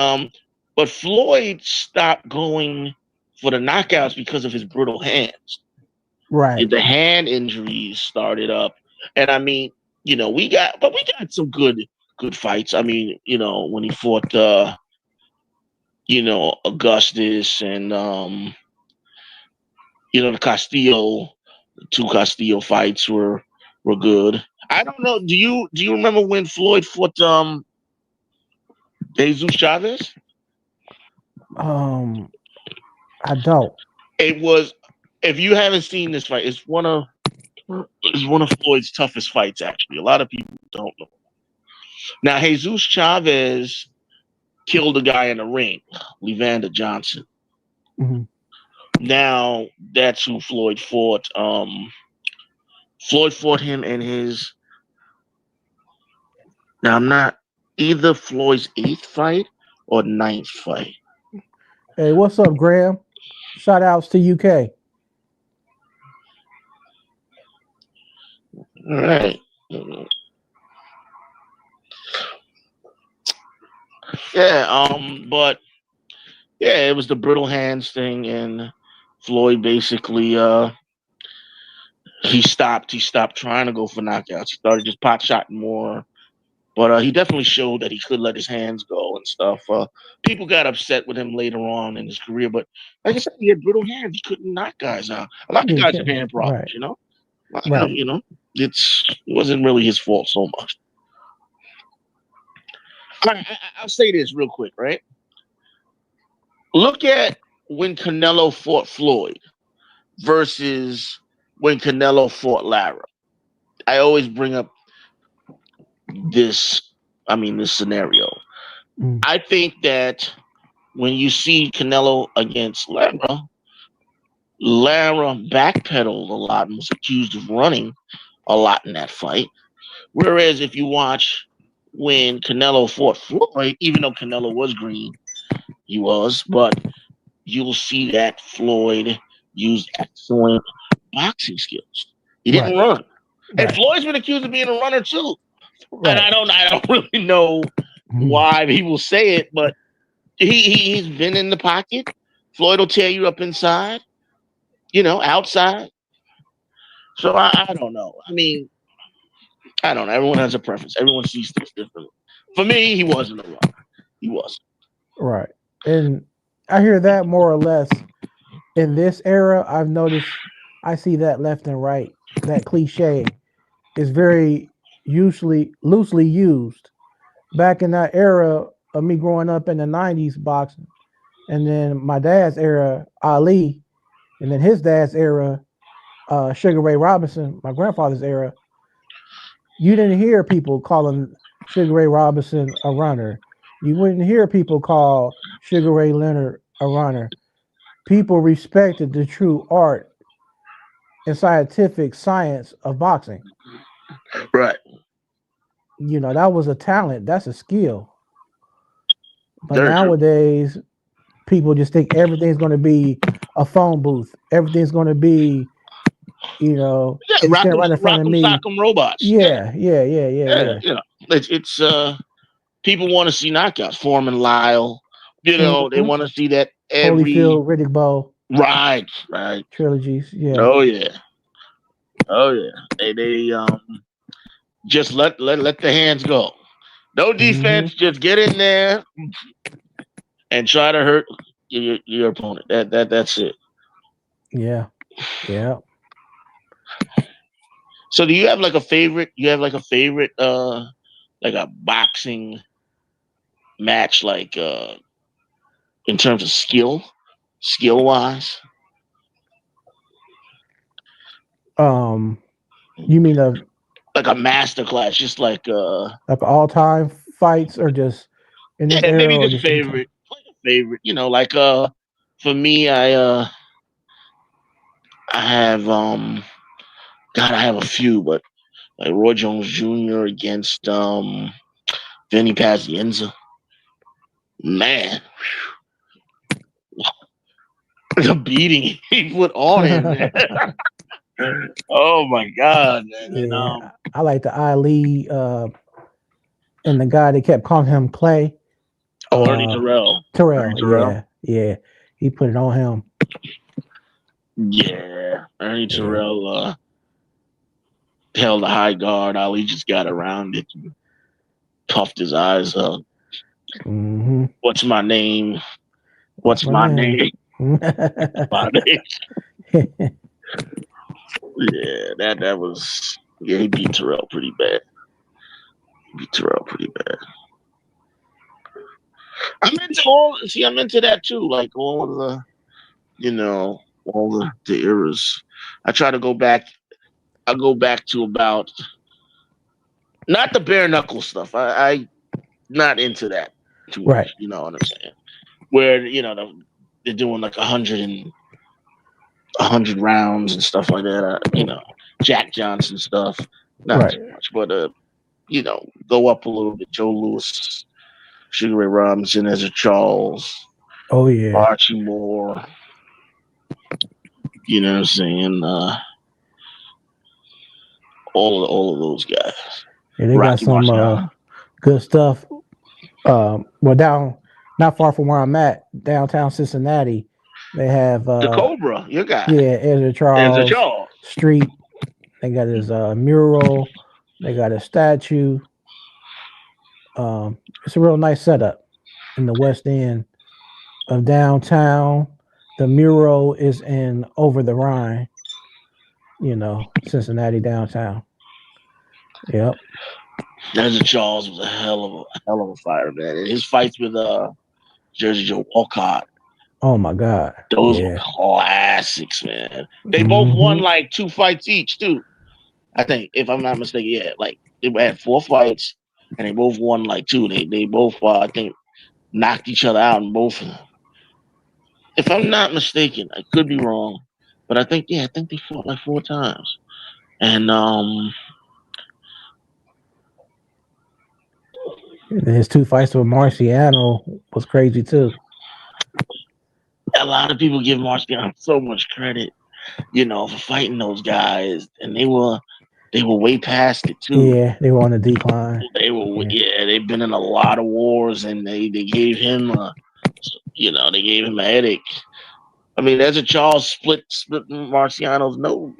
but Floyd stopped going for the knockouts because of his brittle hands. Right. The hand injuries started up. And I mean, we got some good fights. I mean, when he fought Augustus and the two Castillo fights were good. I don't know. Do you remember when Floyd fought Jesus Chavez? I don't. It was, if you haven't seen this fight, it's one of Floyd's toughest fights, actually. A lot of people don't know. Now, Jesus Chavez killed a guy in the ring, Levander Johnson. Mm-hmm. Now, that's who Floyd fought. Floyd fought him in his... Now, I'm not either Floyd's 8th fight or 9th fight. Hey, what's up, Graham? Shout outs to UK. All right. Yeah, but yeah, it was the brittle hands thing, and Floyd basically he stopped trying to go for knockouts. He started just pot shotting more. But he definitely showed that he could let his hands go and stuff. People got upset with him later on in his career, but like I said, he had brittle hands. He couldn't knock guys out. A lot of guys have hand problems, Right. It wasn't really his fault so much. All right, I'll say this real quick, right? Look at when Canelo fought Floyd versus when Canelo fought Lara. I always bring up this scenario. I think that when you see Canelo against Lara backpedaled a lot and was accused of running a lot in that fight. Whereas if you watch when Canelo fought Floyd, even though Canelo was green, he was, but you'll see that Floyd used excellent boxing skills. He didn't run. And Floyd's been accused of being a runner too. Right. And I don't really know why people say it, but he's been in the pocket. Floyd will tear you up inside, outside. So I don't know. I mean, I don't know. Everyone has a preference. Everyone sees things differently. For me, he wasn't a runner. He wasn't. Right. And I hear that more or less in this era. I've noticed I see that left and right. That cliche is very loosely used. Back in that era of me growing up in the 90s boxing, and then my dad's era, Ali, And then his dad's era, Sugar Ray Robinson, my grandfather's era, you didn't hear people calling Sugar Ray Robinson a runner. You wouldn't hear people call Sugar Ray Leonard a runner. People respected the true art and scientific science of boxing. Right. You know, that was a talent. That's a skill. But Very true. nowadays, people just think everything's going to be a phone booth. Everything's going to be, you know, Yeah, it's going to run in front of Rock'em me. Sock'em Robots. Yeah. You know, it's people want to see knockouts. Foreman, Lyle. You know, they want to see that every Holyfield, Riddick Bowe. right. Trilogies. Yeah. Oh yeah. They just let the hands go. No defense. Just get in there and try to hurt your opponent. That's it. Yeah. So do you have like a favorite? You have like a favorite like a boxing match, like in terms of skill wise? You mean like a master class, just like all time fights or just in this era maybe or just just favorite, like a favorite, you know, like for me I have God, I have a few, but like Roy Jones Jr. against Vinny Pazienza. Man, the beating he put on him, man. Oh my God, man. Yeah, And, I like the Ali and the guy they kept calling him Clay. Ernie Terrell. Yeah. He put it on him. Yeah. Ernie Terrell held a high guard. Ali just got around it and puffed his eyes up. What's my name? What's my name? My name. Yeah, that was he beat Terrell pretty bad. I'm into that too. Like all the, you know, all the eras. I try to go back. I go back to about not the bare knuckle stuff. I not into that too much. Right. You know what I'm saying? Where you know they're doing like 100 rounds and stuff like that. You know, Jack Johnson stuff. Not too much, but you know, go up a little bit. Joe Louis, Sugar Ray Robinson, Ezra Charles. Oh yeah. Archie Moore. You know what I'm saying? All of those guys. Yeah, they got some good stuff. Well, down not far from where I'm at, downtown Cincinnati, they have the Cobra, your guy. Yeah, Ezra Charles Street. They got his mural. They got a statue. It's a real nice setup in the West End of downtown. The mural is in Over the Rhine. You know, Cincinnati downtown. Yep. Ezra Charles was a hell of a fighter, man. And his fights with Jersey Joe Walcott. Oh my God. Those were classics, man. They both won like 2 fights each, too. I think, if I'm not mistaken, yeah. Like they had 4 fights and they both won like 2. They both I think knocked each other out in both of them. If I'm not mistaken, I could be wrong. But I think they fought like 4 times. And his 2 fights with Marciano was crazy too. A lot of people give Marciano so much credit, you know, for fighting those guys, and they were way past it too. Yeah, they were on the decline. They've been in a lot of wars, and they gave him they gave him a headache. I mean, Ezra Charles split Marciano's nose.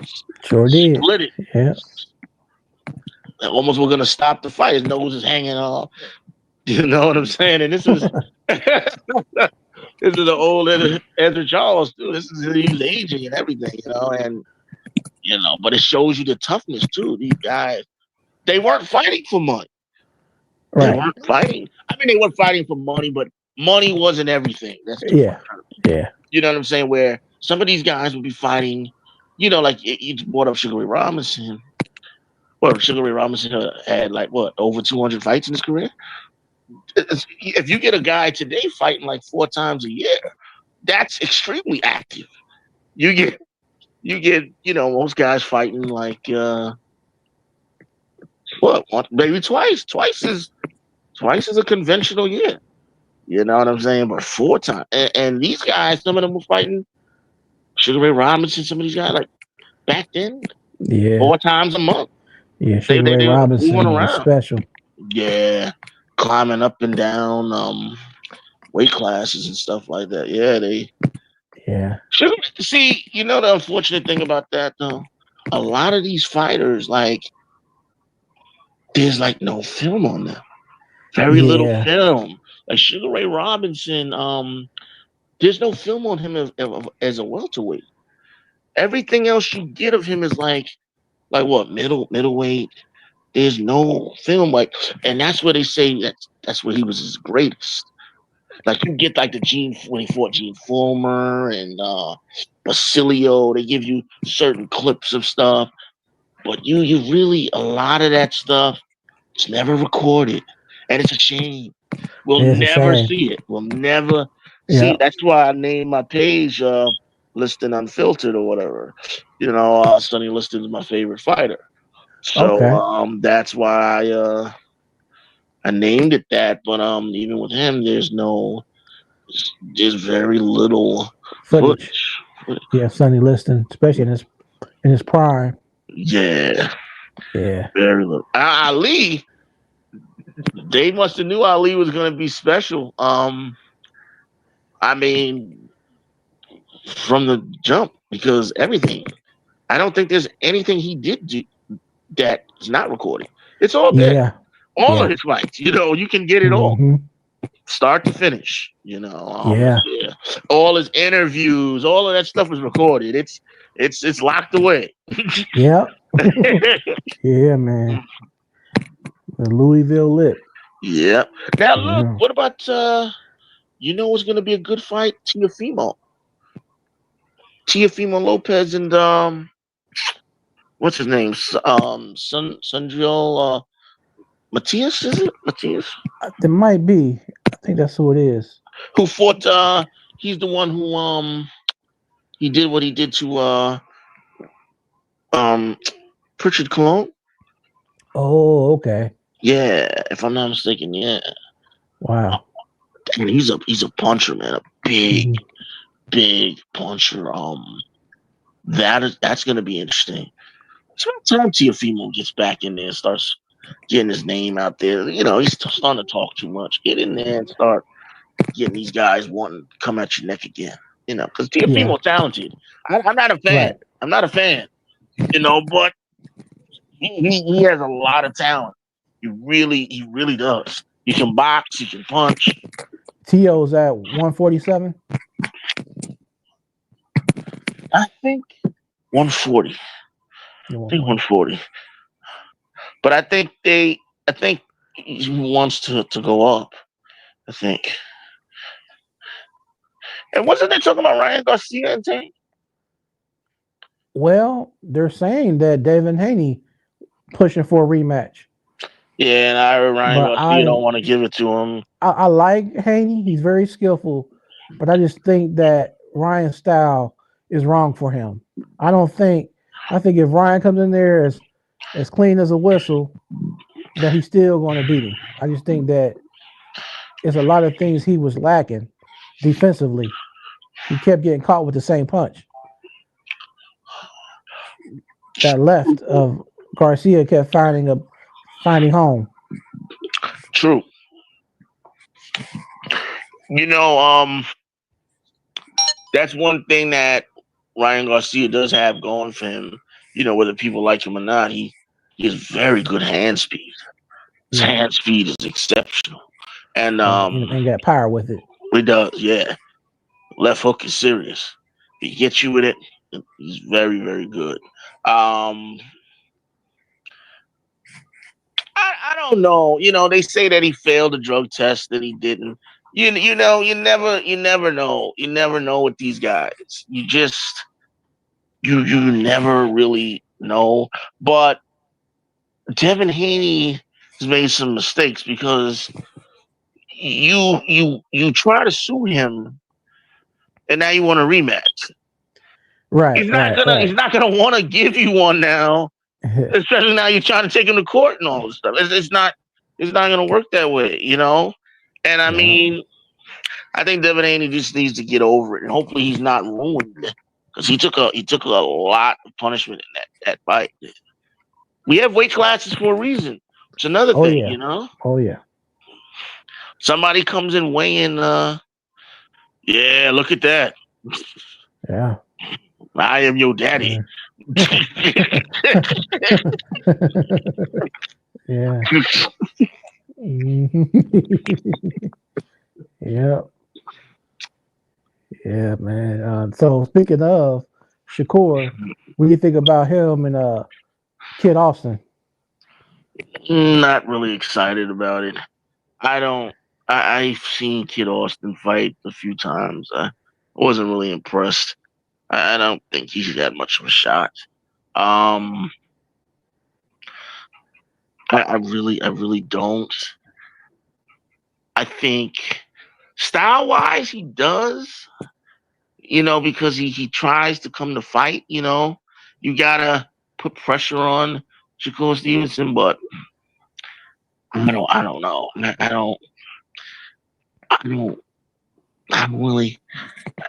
Sure did. Split it. Yeah. Almost we're gonna stop the fight. His nose is hanging off. You know what I'm saying? And this is this is the old Ezra Charles too. He was aging and everything, you know, and you know, but it shows you the toughness too. These guys, they weren't fighting for money. Right. They weren't fighting. I mean, they weren't fighting for money, but money wasn't everything. That's yeah. You know what I'm saying? Where some of these guys would be fighting, like you brought up Sugar Ray Robinson. Well, Sugar Ray Robinson had like what, over 200 fights in his career. If you get a guy today fighting like 4 times a year, that's extremely active. You get most guys fighting like maybe twice. Twice is a conventional year. You know what I'm saying? But 4 times, and these guys, some of them were fighting Sugar Ray Robinson. Some of these guys, like back then, Yeah. 4 times a month. Yeah, Sugar Ray They were Robinson moving was around. special. Yeah, climbing up and down weight classes and stuff like that. Yeah, Yeah. See, the unfortunate thing about that though, a lot of these fighters, like, there's like no film on them. Very little film. Like Sugar Ray Robinson, there's no film on him as a welterweight. Everything else you get of him is like what, middleweight. There's no film, and that's where they say that's where he was his greatest. Like you get like when he fought Gene Fullmer and Basilio, they give you certain clips of stuff, but you really, a lot of that stuff, it's never recorded, and it's a shame. We'll never see it. We'll never see it. That's why I named my page Liston Unfiltered or whatever. Sonny Liston is my favorite fighter. So that's why I named it that. But even with him, there's very little footage. Yeah, Sonny Liston, especially in his prime. Yeah. Yeah. Very little. Ali, they must have knew Ali was going to be special. I mean, from the jump, because everything. I don't think there's anything he did do that is not recorded. It's all there. Yeah. All of his fights. You can get it all. Start to finish. All his interviews, all of that stuff is recorded. It's locked away. Yeah. Yeah, man. The Louisville lip. Yeah. Now look, what about what's gonna be a good fight? Teofimo Lopez and what's his name? Sandriel Matias, is it? Matias? There might be. I think that's who it is. Who fought he's the one who he did what he did to Pritchard Cologne. Oh, okay. Yeah, if I'm not mistaken, yeah. Wow. And he's a puncher, man. A big puncher. That's gonna be interesting. It's about time Teofimo gets back in there and starts getting his name out there. He's starting to talk too much. Get in there and start getting these guys wanting to come at your neck again. Because Teofimo's talented. I'm not a fan. Right. I'm not a fan. But he has a lot of talent. He really does. He can box. He can punch. Tio's at 147. I think 140. I think 140. But I think he wants to go up. I think. And wasn't they talking about Ryan Garcia and Tank? Well, they're saying that Devin Haney pushing for a rematch. Yeah, and I heard Ryan Garcia don't want to give it to him. I like Haney. He's very skillful. But I just think that Ryan's style is wrong for him. I think if Ryan comes in there as clean as a whistle, that he's still going to beat him. I just think that it's a lot of things he was lacking defensively. He kept getting caught with the same punch. That left of Garcia kept finding home. True. That's one thing that Ryan Garcia does have going for him. Whether people like him or not, he has very good hand speed. His hand speed is exceptional, and got power with it. He does, yeah. Left hook is serious. He gets you with it. He's very, very good. I don't know. They say that he failed the drug test, that he didn't. You never know with these guys. You never really know. But Devin Haney has made some mistakes because you try to sue him, and now you want a rematch. Right. He's not gonna want to give you one now, especially now you're trying to take him to court and all this stuff. It's not gonna work that way, you know. And I mean, I think Devin Haney just needs to get over it, and hopefully he's not ruined because he took a lot of punishment in that fight. We have weight classes for a reason. It's another thing, yeah. you know. Oh yeah. Somebody comes in weighing. Yeah, look at that. Yeah. I am your daddy. Yeah. Yeah. Yeah, man. So speaking of Shakur, what do you think about him and Kid Austin? Not really excited about it. I don't. I've seen Kid Austin fight a few times. I wasn't really impressed. I don't think he's got much of a shot. Um, I really don't. I think style wise, he does. You know, because he tries to come to fight. You know, you gotta put pressure on Shakur Stevenson, but I don't know. I don't. I'm really.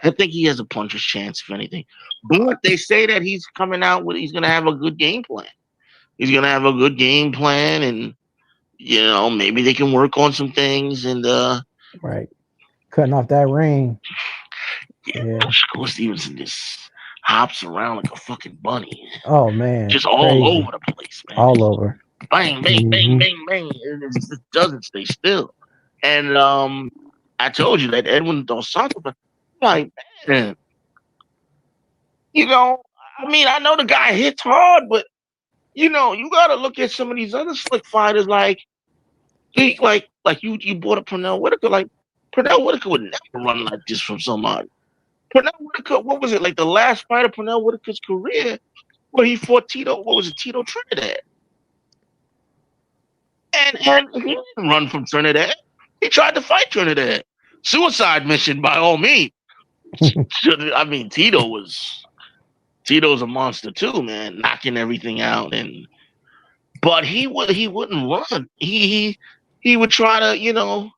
I think he has a puncher's chance, if anything. But they say that he's coming out with. He's gonna have a good game plan. He's gonna have a good game plan, and you know maybe they can work on some things. And Right. Cutting off that ring. yeah. Shakur Stevenson just hops around like a fucking bunny, Oh man. just Crazy. all over the place, man. All over. Bang, bang, bang, bang, bang. It just doesn't stay still. And I told you that Edwin Dos Santos, but like, man, you know, I mean, I know the guy hits hard, but you know, you got to look at some of these other slick fighters, like you brought up Pernell Whitaker. Like Pernell Whitaker would never run like this from somebody. Pernell Whitaker, what was it like the last fight of Pernell Whitaker's career, where he fought Tito? What was it, Tito Trinidad? And he didn't run from Trinidad. He tried to fight Trinidad. Suicide mission by all means. I mean, Tito's a monster too, man, knocking everything out. But he wouldn't run. He would try to, you know,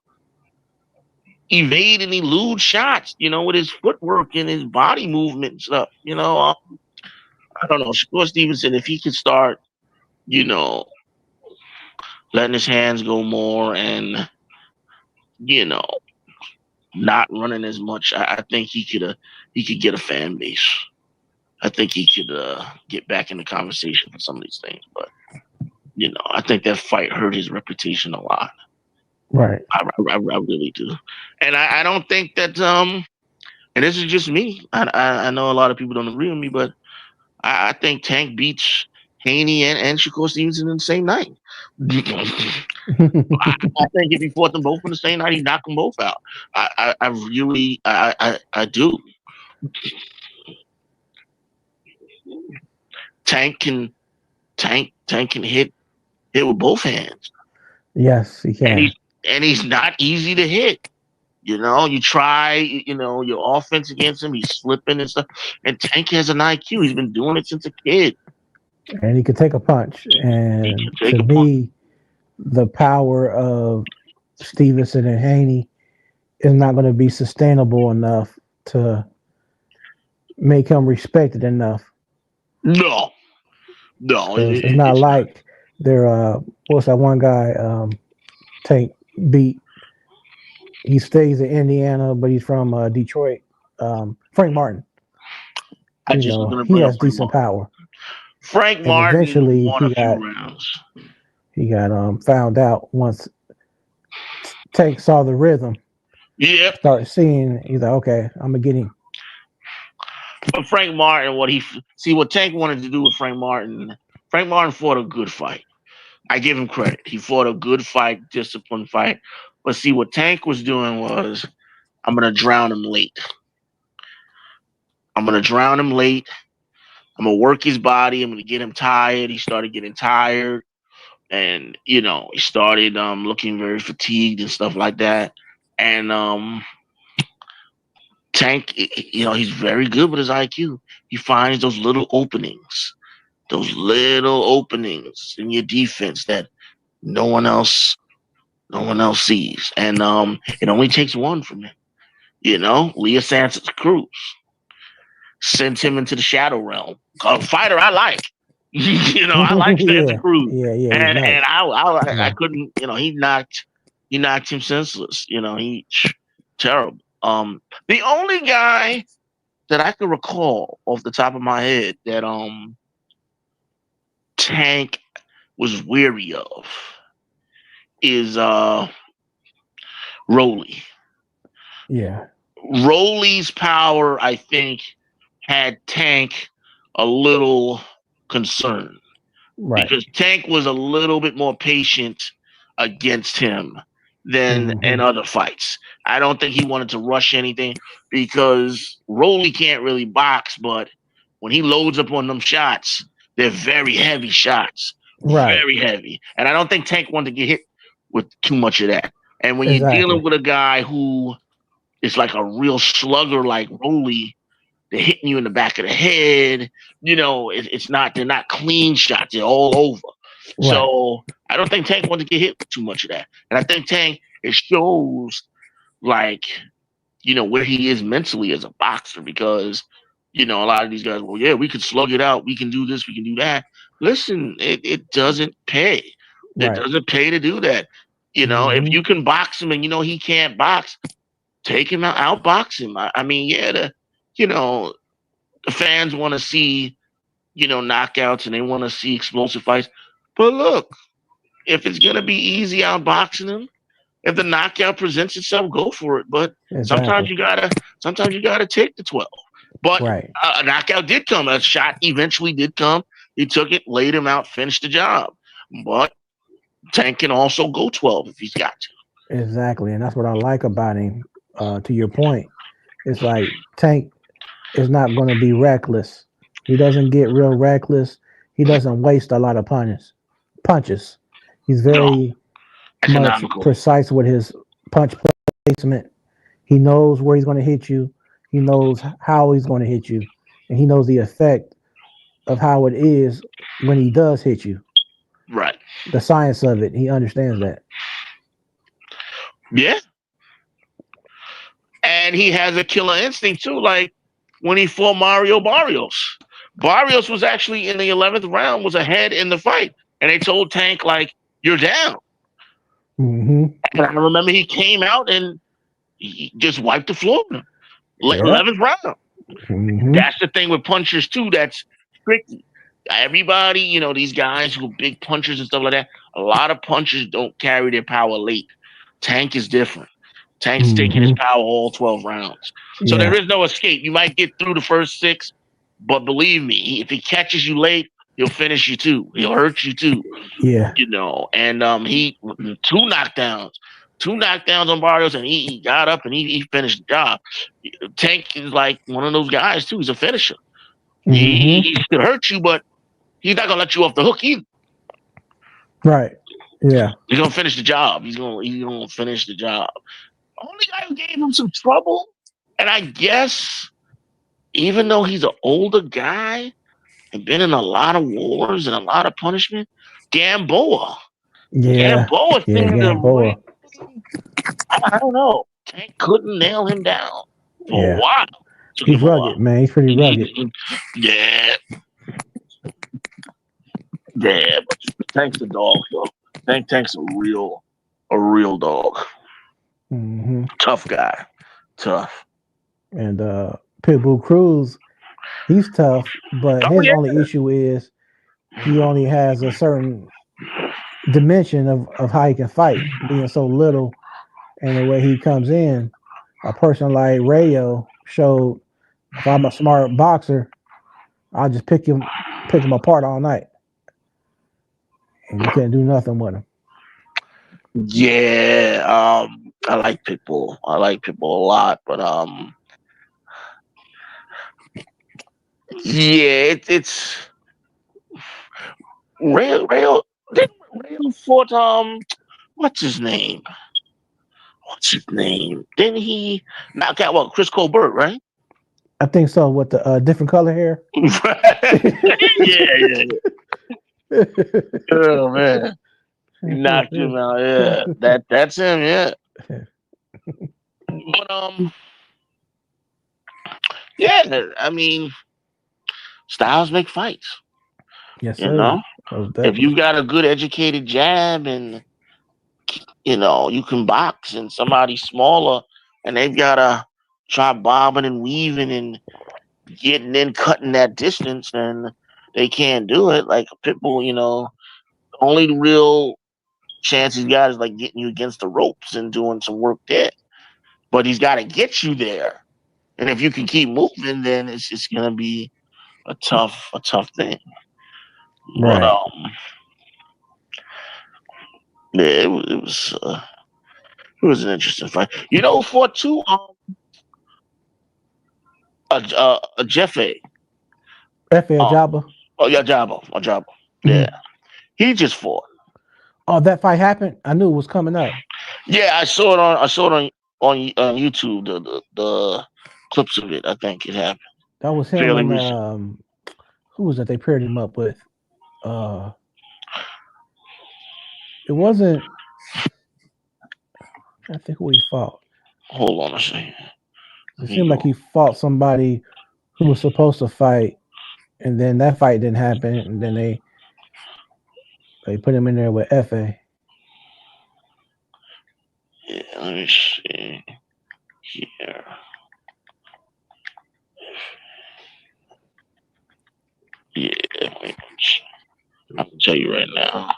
evade and elude shots, you know, with his footwork and his body movement and stuff. You know, I don't know. Shakur Stevenson, if he could start, you know, letting his hands go more and, you know, not running as much, I think he could get a fan base. I think he could get back in the conversation for some of these things. But you know, I think that fight hurt his reputation a lot. Right. I really do, and I don't think that and this is just me. I know a lot of people don't agree with me, but I think Tank beats Haney and Shakur Stevenson in the same night. I think if he fought them both in the same night, he'd knock them both out. I really do. Tank can hit with both hands. Yes, he can. And he's not easy to hit. You know, you try, you know, your offense against him, he's slipping and stuff. And Tank has an IQ. He's been doing it since a kid. And he could take a punch. And to me, the power of Stevenson and Haney is not going to be sustainable enough to make him respected enough. No. It's not like they're what's that one guy Tank beat? He stays in Indiana, but he's from Detroit. Frank Martin. He has decent power. Frank Martin eventually won a few rounds. He got found out once Tank saw the rhythm. Yep. Started seeing, he's like, okay, I'm gonna get him. But Frank Martin, what Tank wanted to do with Frank Martin fought a good fight. I give him credit. He fought a good fight, disciplined fight. But see, what Tank was doing was, I'm gonna drown him late. I'm gonna drown him late. I'm gonna work his body. I'm gonna get him tired. He started getting tired, and he started looking very fatigued and stuff like that. And Tank, he's very good with his IQ. He finds those little openings in your defense that no one else sees. And it only takes one from him. Leah Santos Cruz sends him into the shadow realm. A fighter I like. I like Santa Cruz. Yeah, and nice. I couldn't. He knocked him senseless. He terrible. The only guy that I can recall off the top of my head that Tank was weary of is Rolly. Yeah. Rolly's power, I think, had Tank a little concerned. Right. Because Tank was a little bit more patient against him than in other fights. I don't think he wanted to rush anything because Rolly can't really box, but when he loads up on them shots, they're very heavy shots. Right. Very heavy. And I don't think Tank wanted to get hit with too much of that. And when Exactly. you're dealing with a guy who is like a real slugger like Rolly, they're hitting you in the back of the head. They're not clean shots. They're all over. Right. So I don't think Tank wanted to get hit with too much of that. And I think Tank, it shows where he is mentally as a boxer because, a lot of these guys, well, yeah, we could slug it out. We can do this. We can do that. Listen, it doesn't pay. Right. It doesn't pay to do that. If you can box him and he can't box, take him out, outbox him. I mean, yeah, the fans want to see, knockouts and they want to see explosive fights. But look, if it's going to be easy outboxing him, if the knockout presents itself, go for it. But sometimes you gotta take the 12. But a knockout did come. A shot eventually did come. He took it, laid him out, finished the job. But Tank can also go 12 if he's got to. Exactly. And that's what I like about him. To your point, it's like Tank is not going to be reckless. He doesn't get real reckless. He doesn't waste a lot of punches. He's very much precise with his punch placement. He knows where he's going to hit you. He knows how he's going to hit you. And he knows the effect of how it is when he does hit you. Right. The science of it. He understands that. Yeah. And he has a killer instinct too. Like when he fought Mario Barrios. Barrios was actually in the 11th round, was ahead in the fight. And they told Tank, like, you're down. And I remember he came out and he just wiped the floor with him. 11th round. That's the thing with punchers too. That's tricky. Everybody, these guys who are big punchers and stuff like that, a lot of punchers don't carry their power late. Tank is different. Tank's taking his power all 12 rounds. So there is no escape. You might get through the first 6, but believe me, if he catches you late, he'll finish you too. He'll hurt you too. Yeah. And he 2 knockdowns on Barrios, and he got up and he finished the job. Tank is like one of those guys too. He's a finisher. He can hurt you, but he's not gonna let you off the hook either. Right. Yeah. He's gonna finish the job. He's gonna finish the job. Only guy who gave him some trouble, and I guess even though he's an older guy and been in a lot of wars and a lot of punishment, Gamboa. Yeah. Gamboa. I don't know. Tank couldn't nail him down for a while. He's rugged, man. He's pretty rugged. Yeah. Yeah, but Tank's a dog, though. Tank's a real dog. Tough guy. Tough. And Pitbull Cruz, he's tough, but his only issue is he only has a certain dimension of how he can fight, being so little. And the way he comes in, a person like Rayo showed, if I'm a smart boxer, I'll just pick him apart all night. And you can't do nothing with him. Yeah, I like Pitbull. I like Pitbull a lot, but yeah, it's Rail. Didn't Rail fought what's his name? What's his name? Didn't he knock out what Chris Colbert, right? I think so. With the different color hair. Yeah. Oh man, he knocked him out. Yeah, that's him. Yeah, but yeah. I mean, styles make fights. Yes, You sir. know, Most if definitely. you've got a good educated jab and you can box, and somebody's smaller and they've got to try bobbing and weaving and getting in, cutting that distance, and they can't do it. Like a Pitbull, the only real chance he's got is like getting you against the ropes and doing some work there. But he's got to get you there. And if you can keep moving, then it's just gonna be a tough thing. But Right. yeah, it was an interesting fight. For two, a Jeffe. F.A. Um, Jabba. oh yeah, Jabo. Yeah, Mhm. he just fought. Oh, that fight happened. I knew it was coming up. Yeah, I saw it on YouTube. The clips of it. I think it happened That was him fairly and recent. who was that they paired him up with? Uh, it wasn't. I think who he fought. Hold on a second. It Let me seemed like go. he fought somebody who was supposed to fight, and then that fight didn't happen, and then they put him in there with Fa. Yeah, let me see here. Yeah, wait, I'll tell you right now.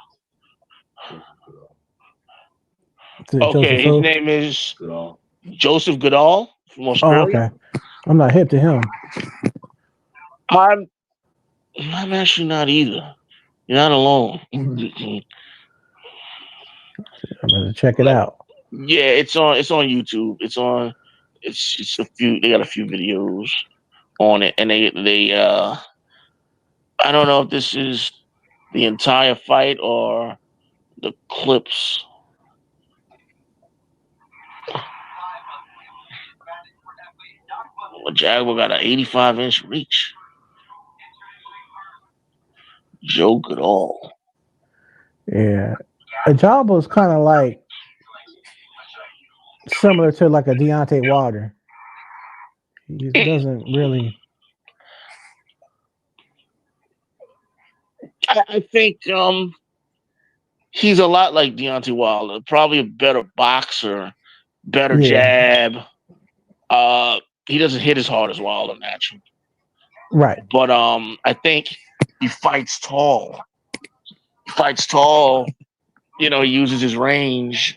Okay, Joseph his who? name is Joseph Goodall from Oh, Australia. okay. I'm not hip to him. I'm I'm actually not either. You're not alone. I'm gonna check it out. Yeah, it's on YouTube. It's a few. They got a few videos on it, and they I don't know if this is the entire fight or the clips. Well, Jaguar got an 85-inch reach. Joe Goodall. Yeah, a job was kind of like similar to like a Deontay Wilder. He doesn't really. I think he's a lot like Deontay Wilder. Probably a better boxer, better Yeah, jab. Uh, he doesn't hit as hard as Wilder naturally, right. but I think he fights tall. He fights tall. He uses his range,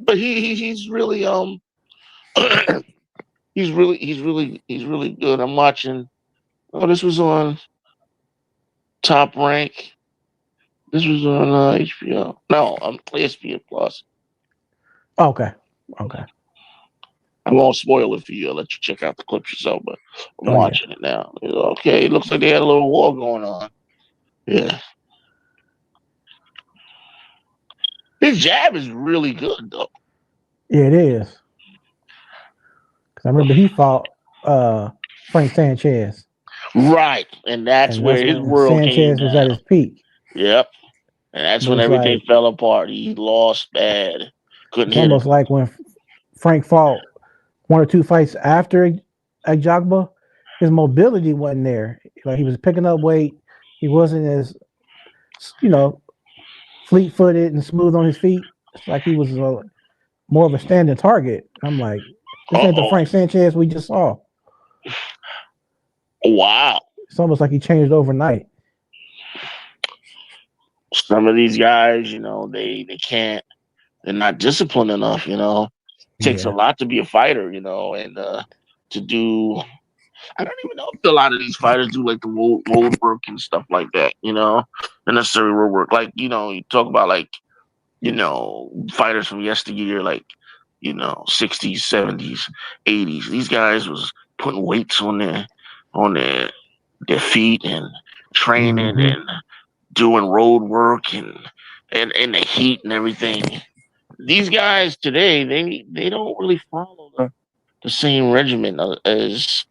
but he's really he's really good. I'm watching. Oh, this was on Top Rank. This was on HBO. No, ESPN Plus. Okay, okay. I won't spoil it for you. I'll let you check out the clips yourself, but I'm Oh yeah, watching it now. Okay, it looks like they had a little war going on. Yeah. His jab is really good, though. yeah. It is. Because I remember he fought Frank Sanchez, Right. And that's and where that's his when world came Sanchez was at down. his peak. Yep. And that's But when it's everything like fell apart. He lost bad. Couldn't it's hit almost him. like when Frank fought one or two fights after Ajagba, his mobility wasn't there. Like he was picking up weight. He wasn't as you know fleet footed and smooth on his feet. It's like he was more of a standing target. I'm like, this ain't the Uh-oh. Frank Sanchez we just saw. Wow. It's almost like he changed overnight. Some of these guys, they can't, they're not disciplined enough, It takes a Yeah, lot to be a fighter, and to do I don't even know if a lot of these fighters do like the road work and stuff like that. The necessary road work. Like you talk about like fighters from yesteryear, like 60s, 70s, 80s. These guys was putting weights on their feet and training and doing road work and in the heat and everything. These guys today, they don't really follow the same regimen as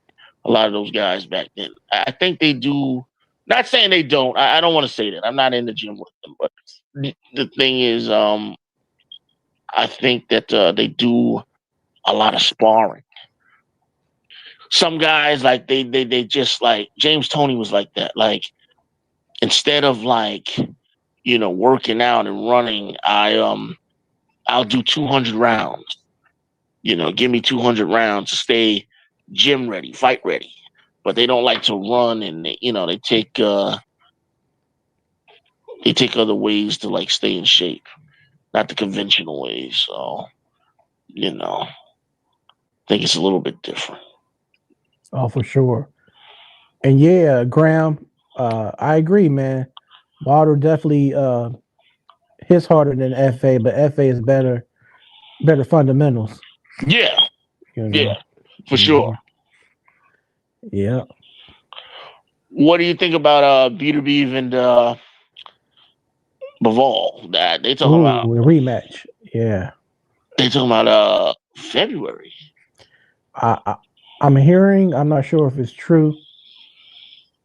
a lot of those guys back then. I think they do. Not saying they don't. I don't want to say that. I'm not in the gym with them, but the thing is, I think that they do a lot of sparring. Some guys like they just like James Toney was like that. Like instead of like working out and running, I'll do 200 rounds. Give me 200 rounds to stay gym ready, fight ready. But they don't like to run, and they take other ways to like stay in shape, not the conventional ways. So I think it's a little bit different. Oh, for sure. And yeah, Graham, I agree, man. Wilder definitely hits harder than FA, but FA is better fundamentals. Yeah. Yeah, for sure. Yeah. What do you think about Beterbiev and Bivol? That they talking about a rematch. Yeah. They talking about February. I'm hearing, I'm not sure if it's true.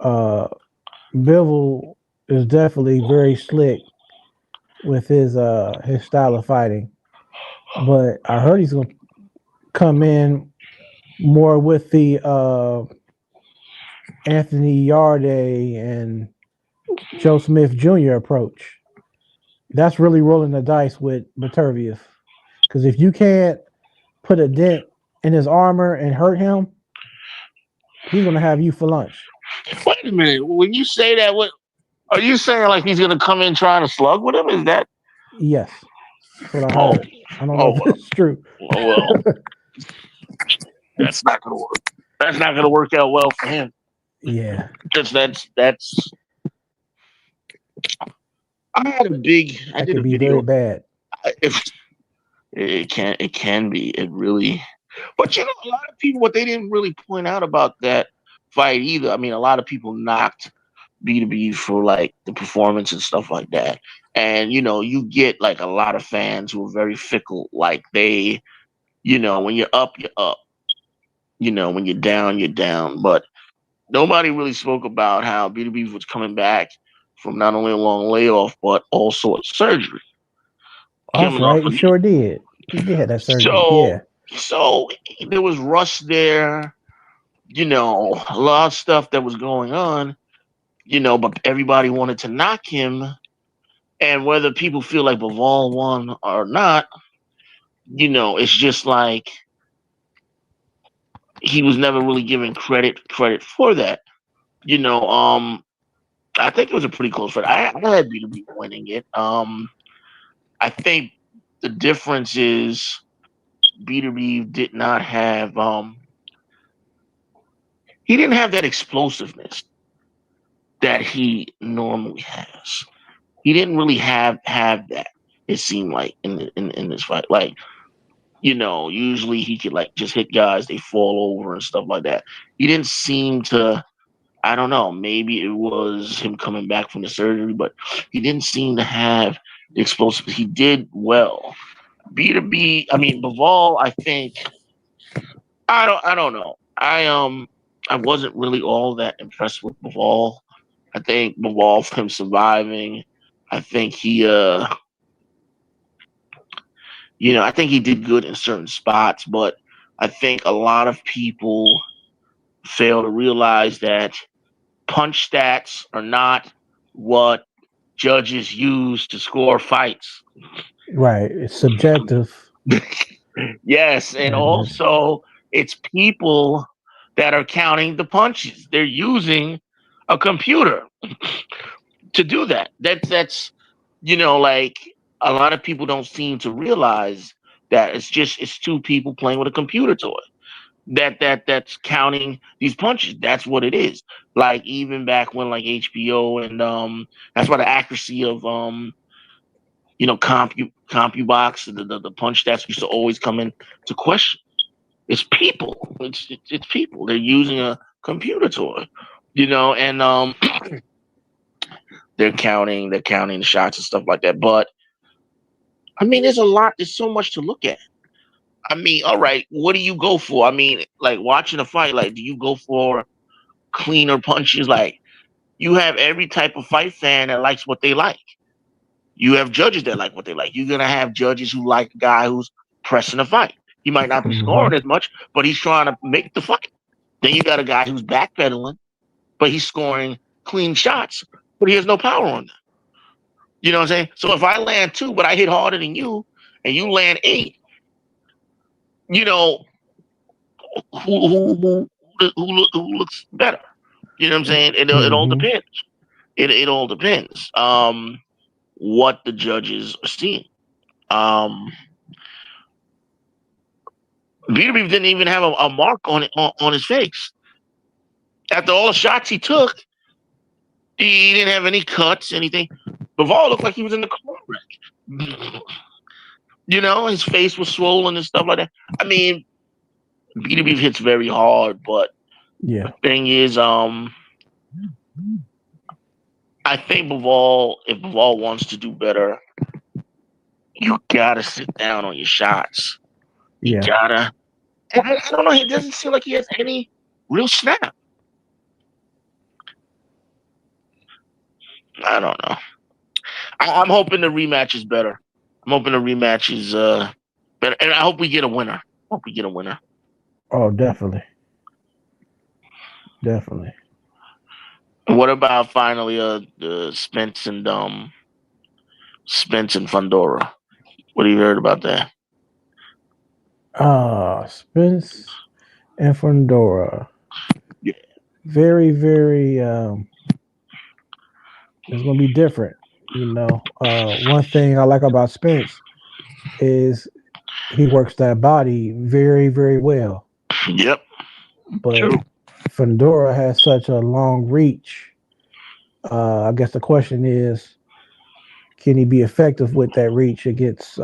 Bivol is definitely very slick with his style of fighting. But I heard he's gonna come in more with the Anthony Yarde and Joe Smith Jr. approach. That's really rolling the dice with Beterbiev. Because if you can't put a dent in his armor and hurt him, he's gonna have you for lunch. Wait a minute. When you say that, what are you saying? Like he's gonna come in trying to slug with him? Is that? Yes, that's what I heard. I don't know if it's true. Well, that's not gonna work. That's not gonna work out well for him. Yeah, because that's. I did a be video. Very bad. It can be. It really. But a lot of people, what they didn't really point out about that fight either. I mean, a lot of people knocked B2B for like the performance and stuff like that. And you get like a lot of fans who are very fickle. Like they, when you're up, you're up. When you're down, you're down. But nobody really spoke about how B2B was coming back from not only a long layoff but also a surgery. That's right. He sure did. He did have that surgery. So there was rush there. A lot of stuff that was going on. But everybody wanted to knock him. And whether people feel like Bivol won or not, it's just like he was never really given credit for that. I think it was a pretty close fight. I had B2B winning it. I think the difference is B2B did not have he didn't have that explosiveness that he normally has. He didn't really have that. It seemed like in this fight, like usually he could like just hit guys, they fall over and stuff like that. He didn't seem to. I don't know. Maybe it was him coming back from the surgery, but he didn't seem to have the explosive. He did well. B2B. I mean, Bivol. I think. I don't know. I wasn't really all that impressed with Bivol. I think Bivol, for him surviving, I think he I think he did good in certain spots, but I think a lot of people fail to realize that punch stats are not what judges use to score fights. Right. It's subjective. Yes, and also it's people that are counting the punches. They're using a computer to do that. That's like a lot of people don't seem to realize that it's two people playing with a computer toy. that's counting these punches. That's what it is. Like even back when like HBO and that's why the accuracy of CompuBox, the punch stats used to always come in to question. It's people. It's people. They're using a computer toy, and they're counting the shots and stuff like that. But I mean, there's so much to look at. I mean, all right, what do you go for? I mean, like watching a fight, like, do you go for cleaner punches? Like, you have every type of fight fan that likes what they like. You have judges that like what they like. You're gonna have judges who like a guy who's pressing a fight. He might not be scoring as much, but he's trying to make the fight. Then you got a guy who's backpedaling, but he's scoring clean shots, but he has no power on them. You know what I'm saying? So if I land 2, but I hit harder than you, and you land 8, who looks better? You know what I'm saying? It all depends. It all depends. What the judges are seeing. Beterbiev didn't even have a mark on his face. After all the shots he took, he didn't have any cuts, anything. Bivol looked like he was in the car wreck. His face was swollen and stuff like that. I mean, Beterbiev hits very hard, but the thing is, I think Bivol, if Bivol wants to do better, you gotta sit down on your shots. You gotta. I don't know. He doesn't seem like he has any real snap. I don't know. I'm hoping the rematch is better. I'm hoping the rematch is better, and I hope we get a winner. Oh, definitely. And what about finally the Spence and Fundora? What have you heard about that? Spence and Fundora. Yeah. Very, very. It's gonna be different. One thing I like about Spence is he works that body very, very well. Yep. But true. Fundora has such a long reach. I guess the question is, can he be effective with that reach against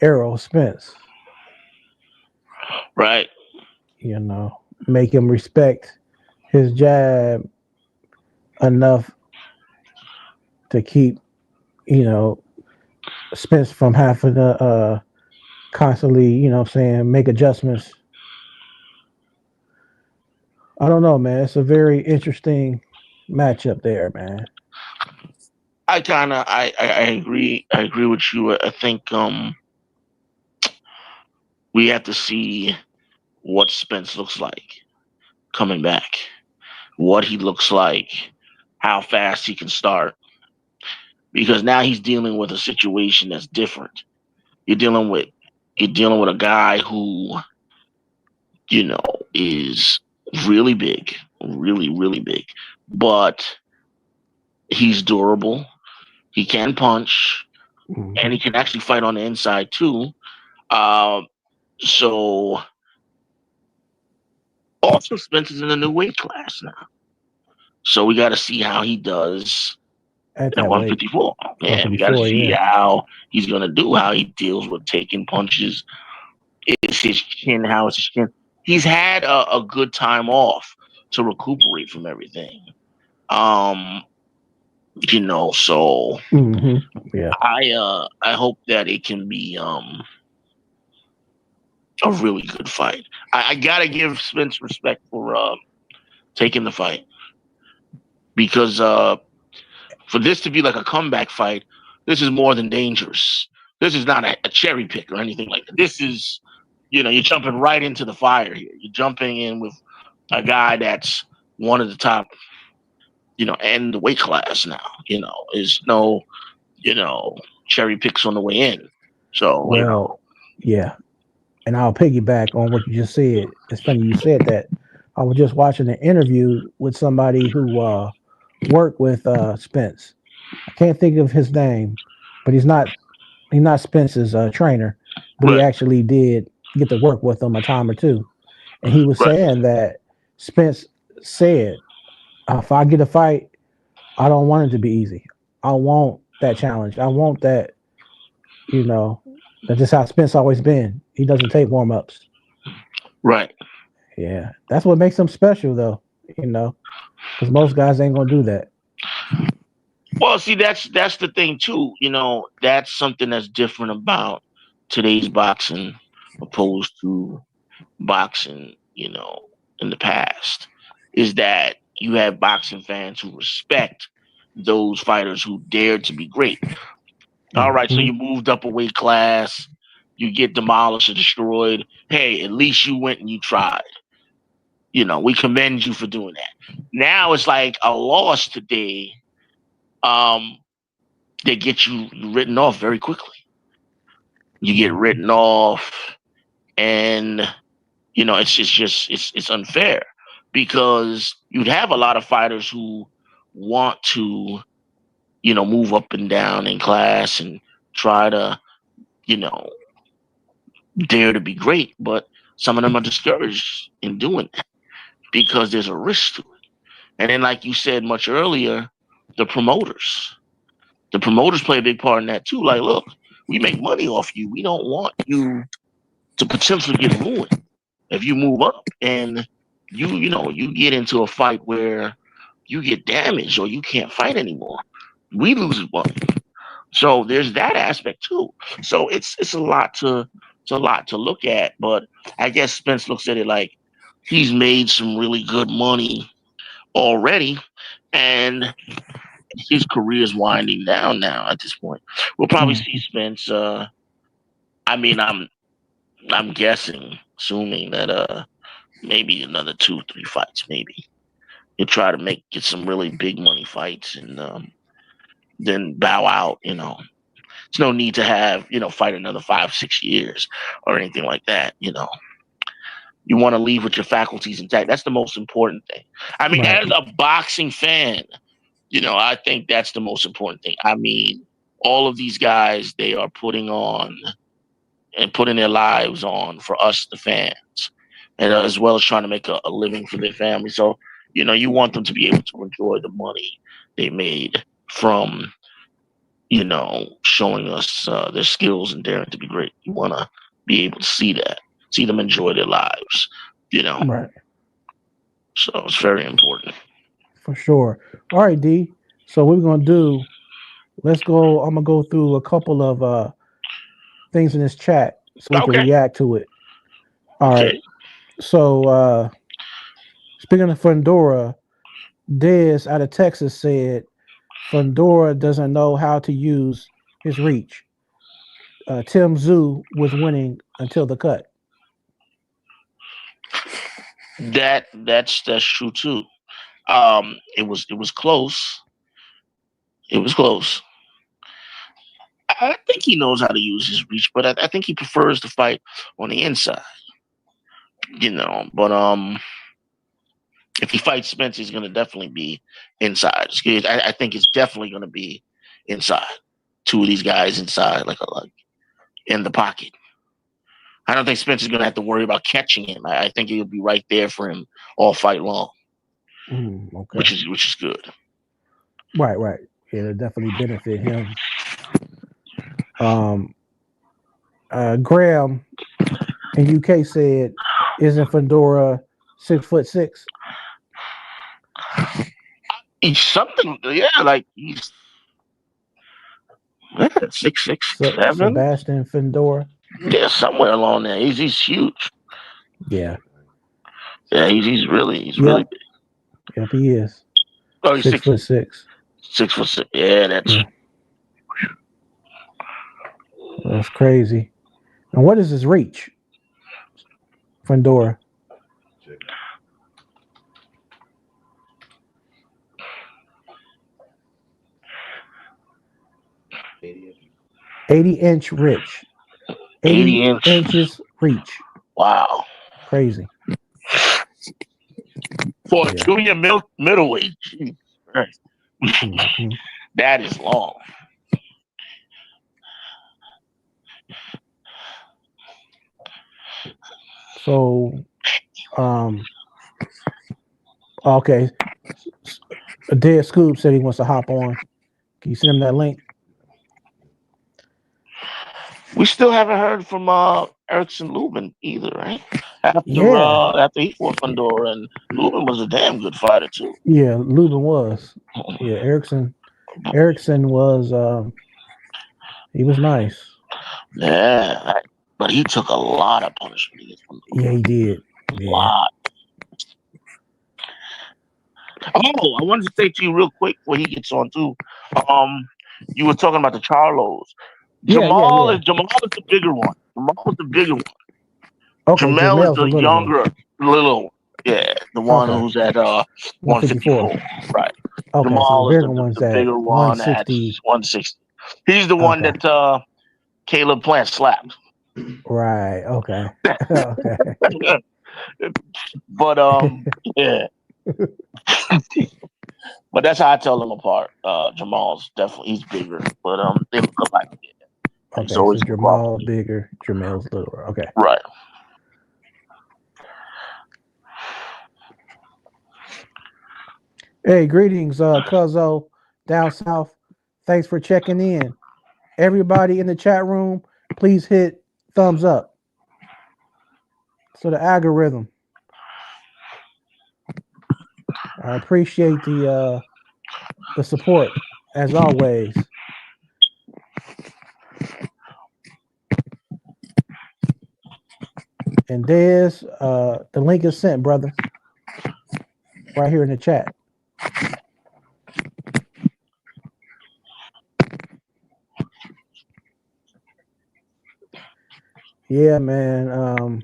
Errol Spence? Right. Make him respect his jab enough to keep, Spence from having to constantly, make adjustments. I don't know, man. It's a very interesting matchup there, man. I agree. I agree with you. I think we have to see what Spence looks like coming back, what he looks like, how fast he can start, because now he's dealing with a situation that's different. You're dealing with a guy who, is really big, really, really big, but he's durable. He can punch, and he can actually fight on the inside too. So also Spence is in a new weight class now, so we got to see how he does at 154. Yeah, we got to see how he's gonna do, how he deals with taking punches. Is his chin? How is his chin? He's had a good time off to recuperate from everything. So yeah. I hope that it can be a really good fight. I gotta give Spence respect for taking the fight, because for this to be like a comeback fight, this is more than dangerous. This is not a cherry pick or anything like that. This is, you're jumping right into the fire here. You're jumping in with a guy that's one of the top, and the weight class now, is no, cherry picks on the way in. So, yeah. And I'll piggyback on what you just said. It's funny you said that. I was just watching an interview with somebody who worked with Spence. I can't think of his name, but he's not Spence's trainer, but he actually did get to work with him a time or two. And he was Right. saying that Spence said, if I get a fight, I don't want it to be easy. I want that challenge. I want that, that's just how Spence always been. He doesn't take warm ups. Right. Yeah. That's what makes him special, though, because most guys ain't going to do that. Well, see, that's the thing too. That's something that's different about today's boxing opposed to boxing, in the past, is that you have boxing fans who respect those fighters who dared to be great. All right, so Mhm. you moved up a weight class, you get demolished or destroyed. Hey, at least you went and you tried. We commend you for doing that. Now it's like a loss today. They get you written off very quickly. You get written off, and it's unfair because you'd have a lot of fighters who want to, move up and down in class and try to, you know, dare to be great, but some of them are discouraged in doing that because there's a risk to it. And then, like you said much earlier, the promoters. The promoters play a big part in that too. Like, look, we make money off you. We don't want you to potentially get ruined if you move up and you get into a fight where you get damaged or you can't fight anymore. We lose money. So there's that aspect too. So it's a lot to look at. But I guess Spence looks at it like he's made some really good money already, and his career is winding down now. At this point, we'll probably see Spence. I mean, I'm guessing, assuming that maybe another 2-3 fights, maybe he'll try to get some really big money fights and then bow out. There's no need to have fight another 5-6 years or anything like that. You want to leave with your faculties intact. That's the most important thing. I mean, Right. as a boxing fan, I think that's the most important thing. I mean, all of these guys, they are putting on and putting their lives on for us, the fans, and as well as trying to make a living for their family. So, you want them to be able to enjoy the money they made from, showing us their skills and daring to be great. You want to be able to see that, see them enjoy their lives, Right. So it's very important. For sure. All right, D. So what we're gonna do, let's go. I'm gonna go through a couple of things in this chat so we can Okay. react to it. All Okay. right. So speaking of Fundora, Dez out of Texas said Fundora doesn't know how to use his reach. Tim Zoo was winning until the cut. That's true too. It was close. It was close. I think he knows how to use his reach, but I think he prefers to fight on the inside. But if he fights Spence, he's going to definitely be inside. I think it's definitely going to be inside. Two of these guys inside, like in the pocket. I don't think Spence is going to have to worry about catching him. I think he'll be right there for him all fight long, Okay. which is good. Right. It'll definitely benefit him. Graham in UK said, "Isn't Fundora 6'6"?" He's something, yeah, like he's 6'6", 6'7". Sebastian Fundora. Yeah, somewhere along there. He's huge. Yeah. Yeah, he's really big. Yep, he is. Oh, he's 6'6". 6'6". Yeah, That's crazy. And what is his reach? Fundora. $80-inch reach. 80 inches reach. Wow. Crazy. For a junior middleweight. Mm-hmm. That is long. So, okay. A Dead Scoop said he wants to hop on. Can you send him that link? We still haven't heard from Erickson Lubin either, right? Yeah. After he fought Fundora, and Lubin was a damn good fighter too. Yeah, Lubin was. Yeah, Erickson was he was nice. Yeah, but he took a lot of punishment against Fundora. Yeah, he did. A Yeah. lot. Oh, I wanted to say to you real quick before he gets on too. You were talking about the Charlos. Jamal is the bigger one. Jamal is the bigger one. Okay, Jamel is Jamel's the the little younger, little one. Yeah, the one who's at 154. Right. Okay, so Jamal the is bigger one's the at bigger one at 160. 160. He's the one that Caleb Plant slapped. Right. Okay. Okay. But yeah. But that's how I tell them apart. Jamal's he's bigger, but they look alike. Okay, so Jamal bigger, Jamel's littler. Okay. Right. Hey, greetings, Cuzzo down south. Thanks for checking in. Everybody in the chat room, please hit thumbs up. So the algorithm. I appreciate the support as always. And Dez, the link is sent, brother. Right here in the chat. Yeah, man.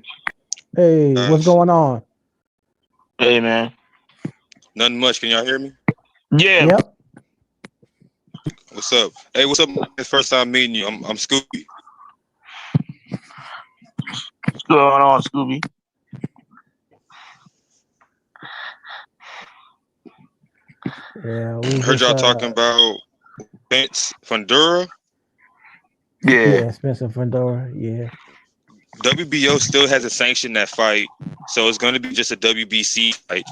Hey, what's going on? Hey, man. Nothing much. Can y'all hear me? Yeah. Yep. What's up? Hey, what's up? It's first time meeting you. I'm Scooby. What's going on, Scooby? Yeah, we heard y'all talking about Spence Fundora. Yeah, Spence and Fundora. Yeah. WBO still hasn't sanctioned that fight, so it's going to be just a WBC fight.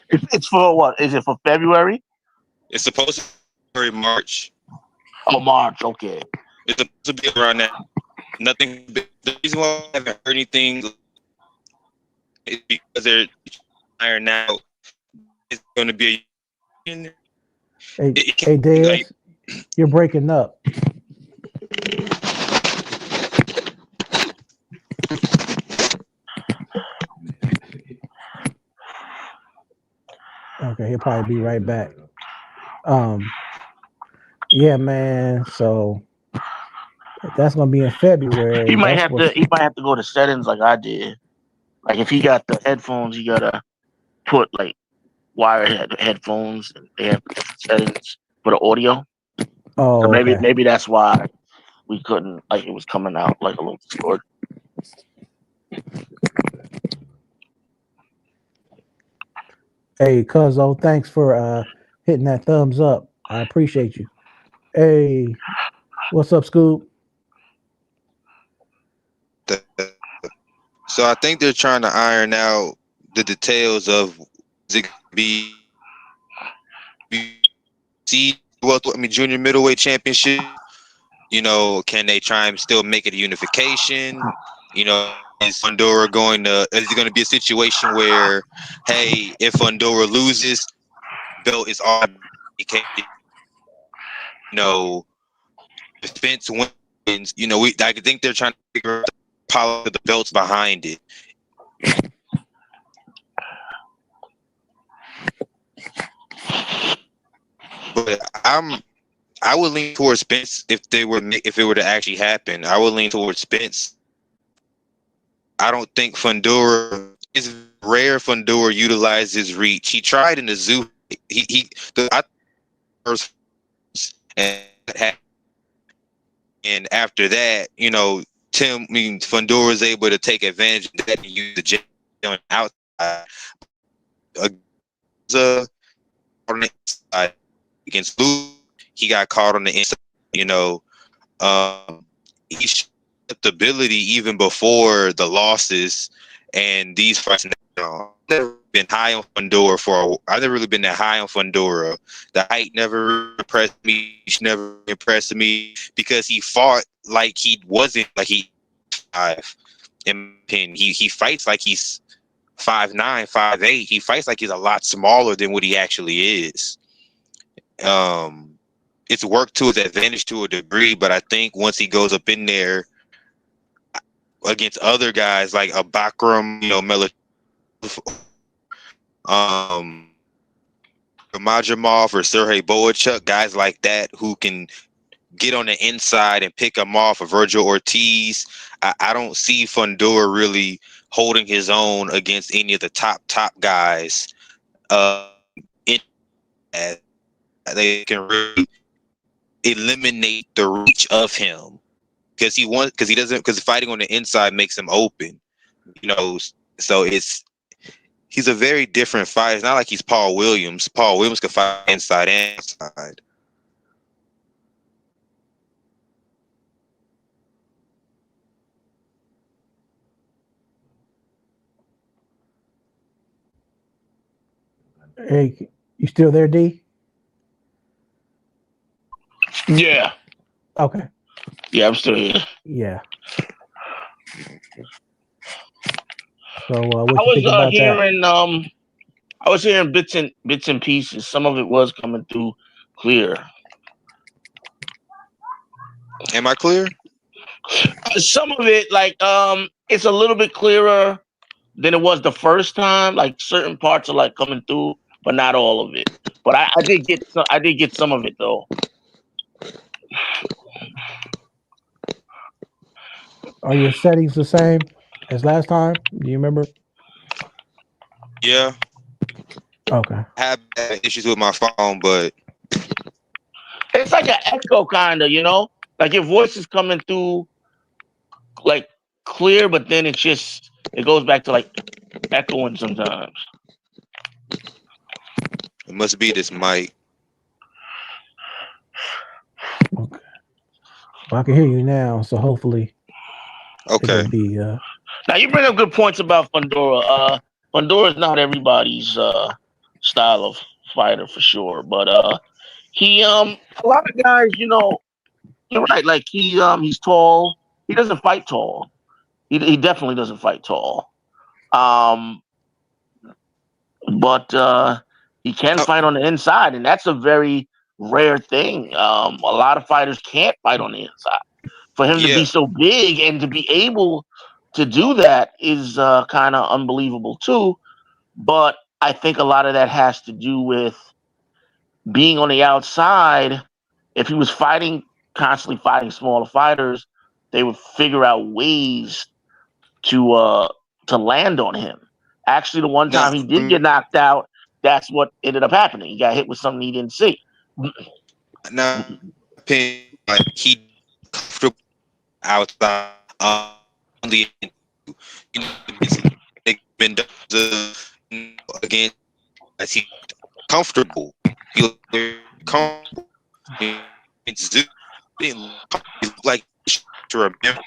It's for what? Is it for February? It's supposed to be March. Oh, March. Okay. It's supposed to be around that. Nothing. The reason why I haven't heard anything is because they're iron out. It's going to be a. Hey, Dez, you're breaking up. Okay, he'll probably be right back. Yeah, man. So that's gonna be in February. He might have to go to settings like I did. Like if he got the headphones, you gotta put like wired headphones, and they have settings for the audio. Oh, so okay. maybe that's why we couldn't, like, it was coming out like a little distorted. Hey, Cuzzo, thanks for hitting that thumbs up. I appreciate you. Hey, what's up, Scoop? So I think they're trying to iron out the details of junior middleweight championship. You know, can they try and still make it a unification? You know, is it going to be a situation where, hey, if Fundora loses, belt is already, you know, if Spence wins, you know, I think they're trying to figure out the policy of the belts behind it. But I would lean towards Spence if it were to actually happen. I would lean towards Spence. I don't think Fundora is rare. Fundora utilized his reach. He tried in the zoo. And after that, you know, Fundora is able to take advantage of that and use the jet on the outside. On the inside against Lou, he got caught on the inside. You know, stability even before the losses and these fights. I've never been high on Fundora I've never really been that high on Fundora. The height never really impressed me. He never impressed me because he fought like he wasn't like he 5. In my opinion, he fights like he's 5'9", 5'8". He fights like he's a lot smaller than what he actually is. It's worked to his advantage to a degree, but I think once he goes up in there against other guys like a Bakram, Majamov or Sergey Boachuk, guys like that who can get on the inside and pick him off, of Virgil Ortiz, I don't see Fundora really holding his own against any of the top guys. They can really eliminate the reach of him because fighting on the inside makes him open, so he's a very different fighter. It's not like he's Paul Williams. Paul Williams can fight inside and outside. Hey, you still there, D? Yeah. Okay. Yeah, I'm still here. Yeah. So what you think about that? I was hearing bits and pieces. Some of it was coming through clear. Am I clear? Some of it, it's a little bit clearer than it was the first time. Like certain parts are like coming through, but not all of it. But I did get some of it though. Are your settings the same as last time? Do you remember? Yeah. Okay. I have issues with my phone, but it's like an echo kind of, like your voice is coming through like clear, but then it goes back to like echoing sometimes. It must be this mic. Okay. Well, I can hear you now, so hopefully okay. It'll be, Now you bring up good points about Fundora. Fundora is not everybody's style of fighter for sure, but he a lot of guys, you're right. Like he's tall. He doesn't fight tall. He definitely doesn't fight tall. But he can fight on the inside, and that's a very rare thing. A lot of fighters can't fight on the inside. For him to be so big and to be able to do that is kind of unbelievable too. But I think a lot of that has to do with being on the outside. If he was constantly fighting smaller fighters, they would figure out ways to land on him. Actually, the one time he did get knocked out, that's what ended up happening. He got hit with something he didn't see. Now, he comfortable outside the again as he comfortable. He comfortable. It's like to remember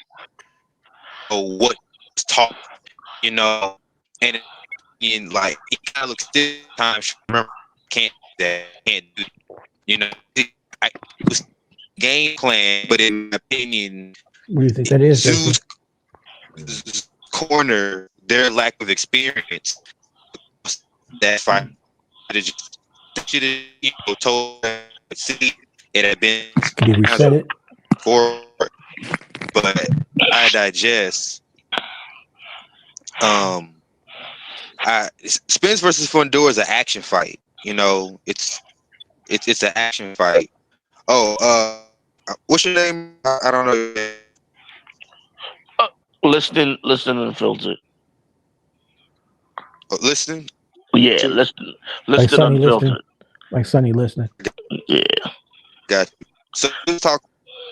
what was taught, and in like he kind of looks this time. Remember, can't do, it was game plan, but in my opinion, what do you think that is? Zoo's corner, their lack of experience, that fight should have told City it had been. Can you reset it? But I digest. Spence versus Fundora is an action fight. It's an action fight. Oh, what's your name? I don't know. Listen unfiltered. Listening? Yeah, listen unfiltered. Like Sonny listening. Yeah. Got you. So let's talk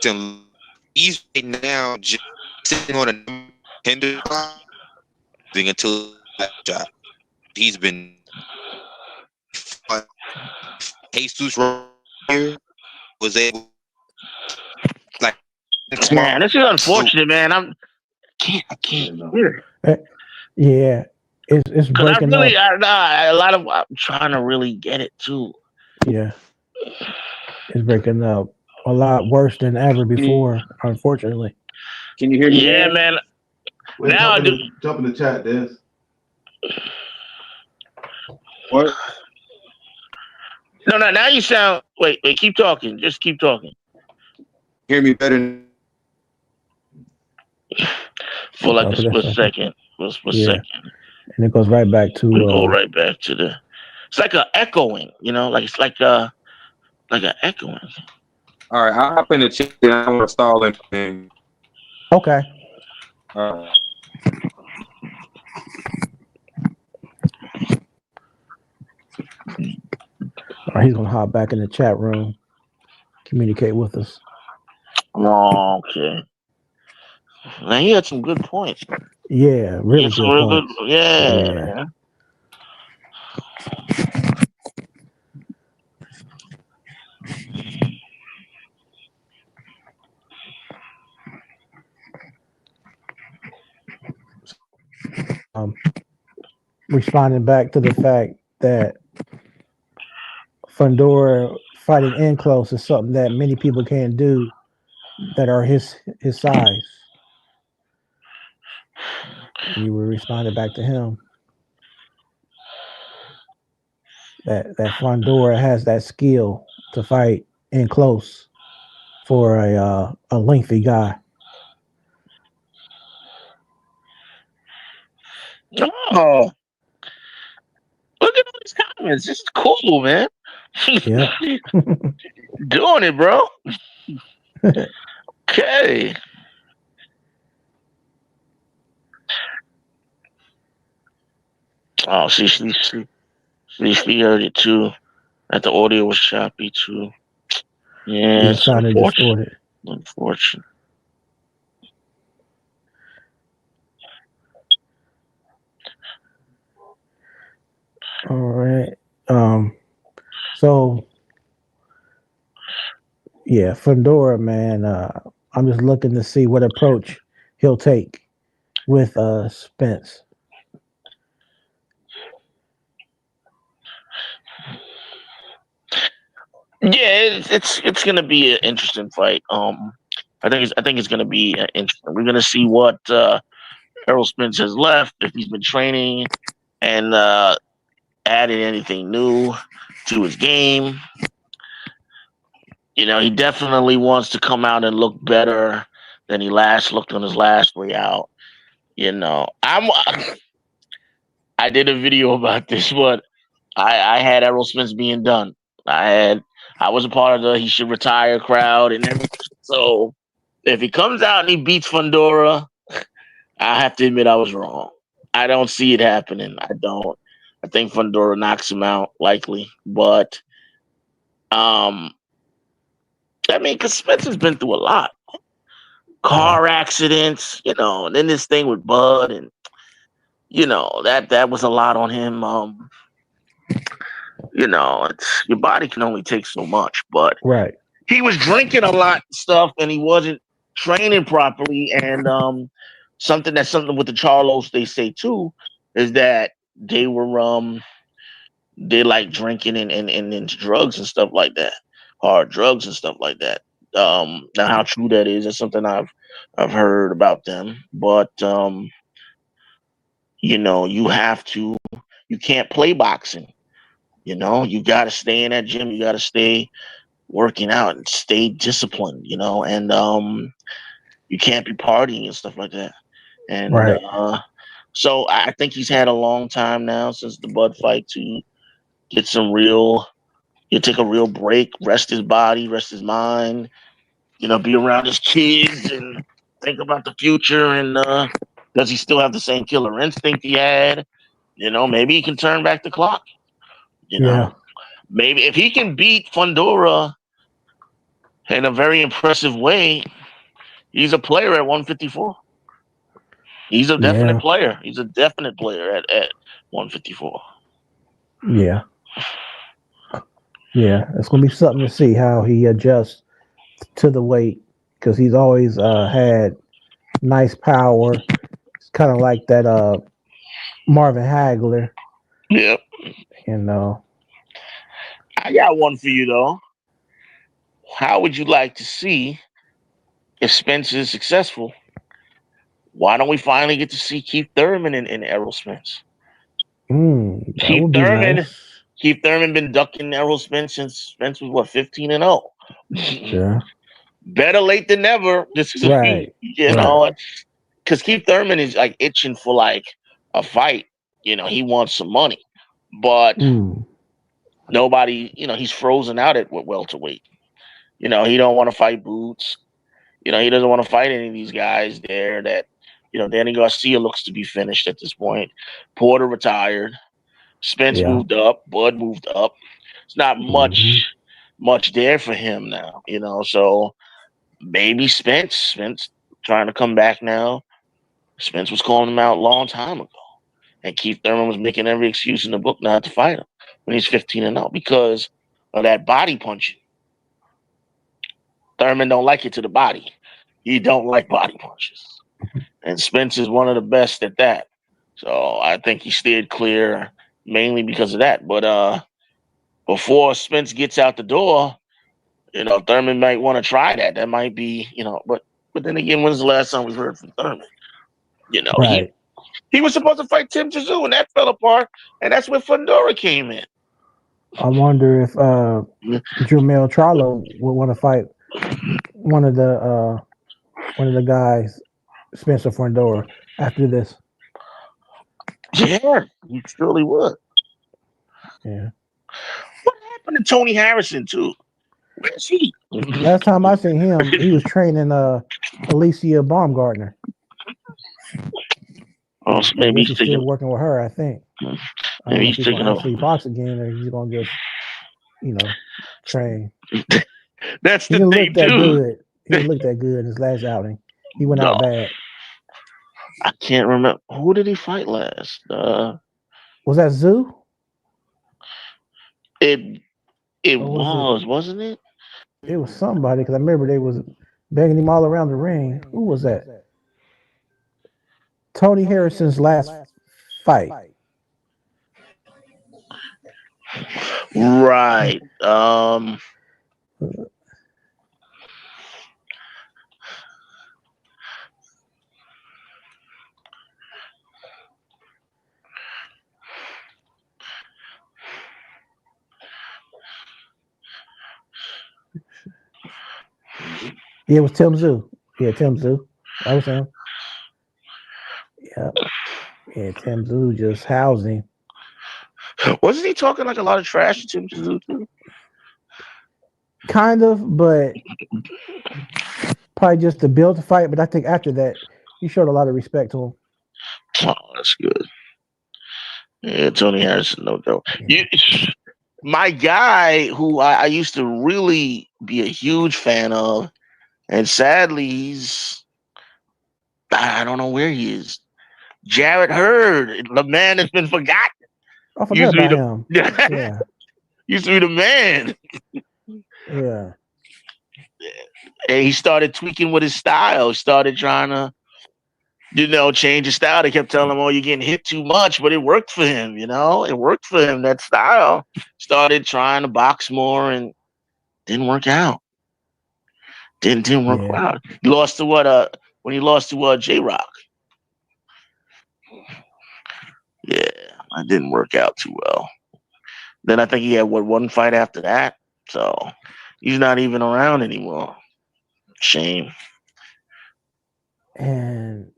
to him. He's right now just sitting on a tender until that job. He's been Jesus here was able, like, next Man, month. this is unfortunate, man. I can't hear it. Yeah, it's Because I breaking really, up. I'm trying to really get it too. Yeah, it's breaking up a lot worse than ever before. Unfortunately. Can you hear me Yeah, now? man. Wait, Now I do. jump in the chat, Des. What? No, no. Now you sound. Wait. Keep talking. Just keep talking. Hear me better? For like a Okay, split that's second. For a split yeah, second. and it goes right back to We go right back to the. It's like a echoing. Like it's like a echoing. All right, I'll hop in the chat. I don't want to stall anything. okay. Uh, All right, he's gonna hop back in the chat room, communicate with us. Oh, okay. Now he had some good points. Yeah, really good points. Yeah, Yeah. man. Responding back to the fact that Fundora fighting in close is something that many people can't do that are his size. You were responding back to him that Fundora has that skill to fight in close for a lengthy guy. Oh, look at all these comments. This is cool, man. Yeah. Doing it, bro. Okay. Oh, she heard it too. That the audio was choppy too. Yeah, Yeah, it's sounded distorted. unfortunate. All right. So yeah, Fundora, man. I'm just looking to see what approach he'll take with Spence. Yeah, it's gonna be an interesting fight. I think it's gonna be interesting. We're gonna see what Errol Spence has left, if he's been training and added anything new to his game. He definitely wants to come out and look better than he last looked on his last way out. I did a video about this, but I had Errol Spence being done. I was a part of the he should retire crowd and everything. So if he comes out and he beats Fundora, I have to admit I was wrong. I don't see it happening. I don't. I think Fundora knocks him out likely, but because Spencer's been through a lot, car accidents, and then this thing with Bud, and that was a lot on him. Your body can only take so much, but Right. he was drinking a lot of stuff and he wasn't training properly. And something with the Charlos they say too is that they were they like drinking and drugs and stuff like that, hard drugs and stuff like that. Now how true that is something I've heard about them, but you can't play boxing. You got to stay in that gym. You got to stay working out and stay disciplined, and you can't be partying and stuff like that. And Right. So I think he's had a long time now since the Bud fight to get take a real break, rest his body, rest his mind, be around his kids and think about the future. And does he still have the same killer instinct he had? Maybe he can turn back the clock. Yeah. Maybe if he can beat Fundora in a very impressive way, he's a player at 154. He's a definite player. He's a definite player at 154. Yeah. Yeah. It's going to be something to see how he adjusts to the weight because he's always had nice power. It's kind of like that Marvin Hagler, Yep. you know. I got one for you though. How would you like to see if Spence is successful? Why don't we finally get to see Keith Thurman and Errol Spence? That Keith would be Thurman, nice. Keith Thurman been ducking Errol Spence since Spence was what 15-0. Yeah. Better late than never. This is Right. you Right. know, because Keith Thurman is like itching for like a fight. He wants some money, but nobody. He's frozen out at welterweight. He don't want to fight Boots. He doesn't want to fight any of these guys there. That Danny Garcia looks to be finished at this point. Porter retired. Spence Yeah. moved up. Bud moved up. It's not Mm-hmm. much there for him now. So maybe Spence trying to come back now. Spence was calling him out a long time ago. And Keith Thurman was making every excuse in the book not to fight him when he's 15-0 because of that body punching. Thurman don't like it to the body. He don't like body punches. And Spence is one of the best at that. So I think he steered clear mainly because of that. But before Spence gets out the door, Thurman might want to try that. That might be, but then again, when's the last time we heard from Thurman? Right. He was supposed to fight Tim Tszyu, and that fell apart, and that's where Fundora came in. I wonder if Jermell Charlo would want to fight one of the guys, Spencer Fundora, after this. Yeah, he surely would. Yeah. What happened to Tony Harrison too? Where's he? Last time I seen him, he was training Alicia Baumgartner. Oh, so maybe he's still working with her, I think. Maybe he's taking over. Actually box again, or he's gonna just, train. That's he the didn't thing look that too. good. He didn't look that good in his last outing. He went out bad. I can't remember who did he fight last. Was that Zoo? It wasn't it? It was somebody because I remember they was begging him all around the ring. Who was that? Tony Harrison's last fight. Right. Yeah, it was Tim Tszyu. Yeah, Tim Tszyu. That was him. Yeah. Yeah, Tim Tszyu just housing. Wasn't he talking like a lot of trash to Tim Tszyu too? Kind of, but probably just to build the fight. But I think after that, he showed a lot of respect to him. Oh, that's good. Yeah, Tony Harrison, no joke. My guy, who I used to really be a huge fan of, and sadly, I don't know where he is. Jarrett Hurd, the man that's been forgotten. I forgot about him. Yeah. Used to be the man. Yeah. And he started tweaking with his style. He started trying to, change his style. They kept telling him, "Oh, you're getting hit too much," but it worked for him. It worked for him. That style. Started trying to box more and didn't work out. Didn't work out. He lost to what? When he lost to J-Rock. Yeah, that didn't work out too well. Then I think he had one fight after that. So he's not even around anymore. Shame. And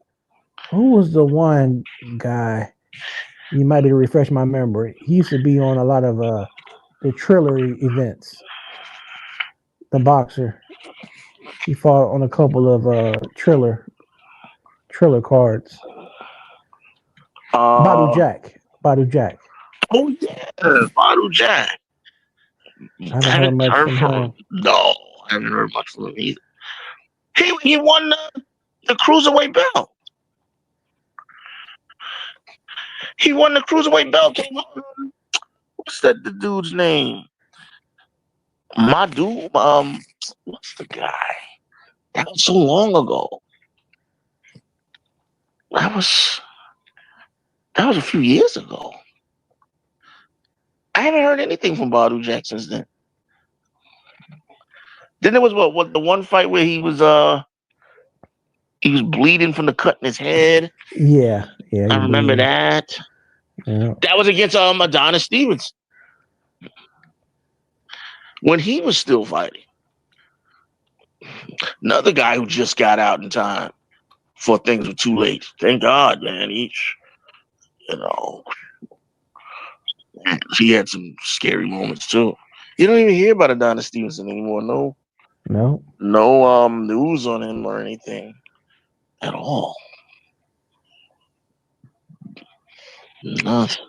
who was the one guy? You might be to refresh my memory. He used to be on a lot of the Triller events. The boxer. He fought on a couple of Triller cards. Badu Jack. Oh yeah, Badu Jack. I haven't heard much from him. No, I haven't heard much from him either. He won the cruiserweight belt. He won the cruiserweight belt. What's the dude's name? Madu. What's the guy? That was so long ago. That was a few years ago. I haven't heard anything from Badu Jack since then. Then there was what the one fight where he was bleeding from the cut in his head. Yeah. I remember that. Yeah. That was against Adonis Stevens when he was still fighting. Another guy who just got out in time before things were too late. Thank God, man. He had some scary moments too. You don't even hear about Adonis Stevenson anymore. No news on him or anything at all. Nothing.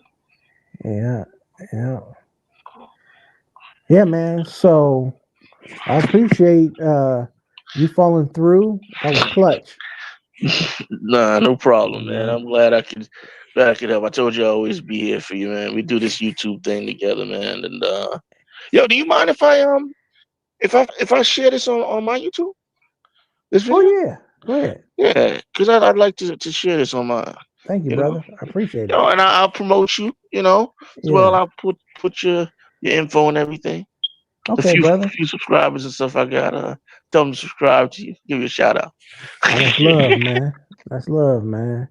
Yeah, man. So I appreciate you following through. That was clutch. Nah, no problem, man. I'm glad I could help. I told you I always be here for you, man. We do this YouTube thing together, man. And yo, do you mind if I share this on my YouTube? This video? Oh yeah, go ahead. Yeah, because I'd like to share this on my. Thank you, brother. I appreciate it. And I'll promote you. As well. I'll put your info and everything. Okay, brother. Few subscribers and stuff I got. Tell them to subscribe to you. Give you a shout out. That's love, man. That's love, man.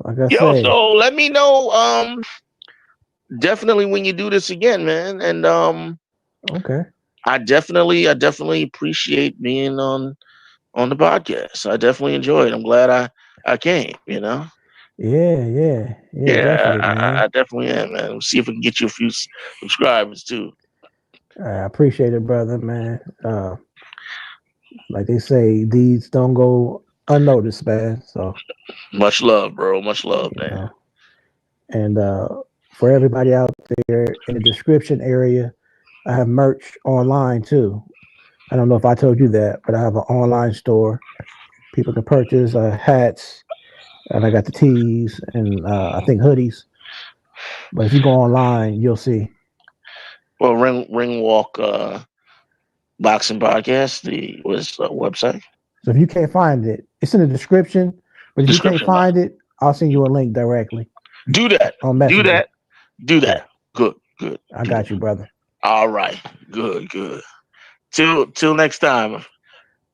Like I say. So let me know. Definitely when you do this again, man. And okay. I definitely appreciate being on the podcast. I definitely enjoyed it. I'm glad I came. Yeah. Definitely, man. I definitely am, man. We'll see if we can get you a few subscribers too. I appreciate it, brother, man. Like they say, deeds don't go unnoticed, man. So much love, bro. Much love, man. And for everybody out there in the description area, I have merch online too. I don't know if I told you that, but I have an online store. People can purchase hats, and I got the tees and I think hoodies. But if you go online, you'll see. Well, Ring Walk Boxing Podcast, the website. So if you can't find it, it's in the description. But if you can't find it, I'll send you a link directly. Do that. On Messenger. Do that. Yeah. Good. I got you, brother. All right. Good. Till next time.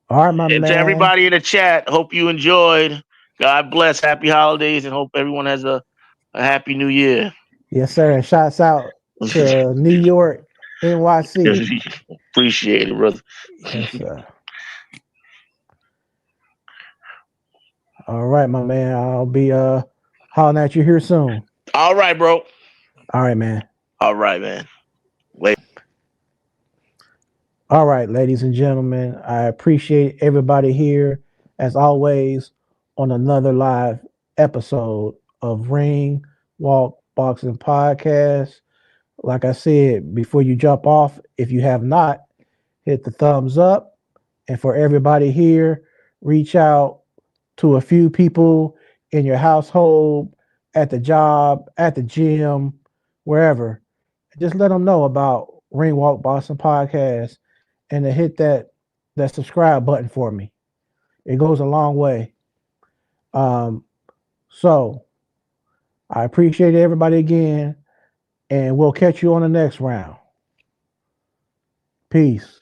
All right, my man. To everybody in the chat, hope you enjoyed. God bless. Happy holidays, and hope everyone has a happy new year. Yes, sir. And shouts out to New York, NYC. Appreciate it, brother. Yes, sir. All right, my man. I'll be hollering at you here soon. All right, bro. All right, man. Wait. All right, ladies and gentlemen. I appreciate everybody here, as always, on another live episode of Ring Walk Boxing Podcast. Like I said, before you jump off, if you have not, hit the thumbs up. And for everybody here, reach out to a few people in your household, at the job, at the gym, wherever. Just let them know about Ring Walk Boxing Podcast and to hit that subscribe button for me. It goes a long way. So I appreciate everybody again, and we'll catch you on the next round. Peace.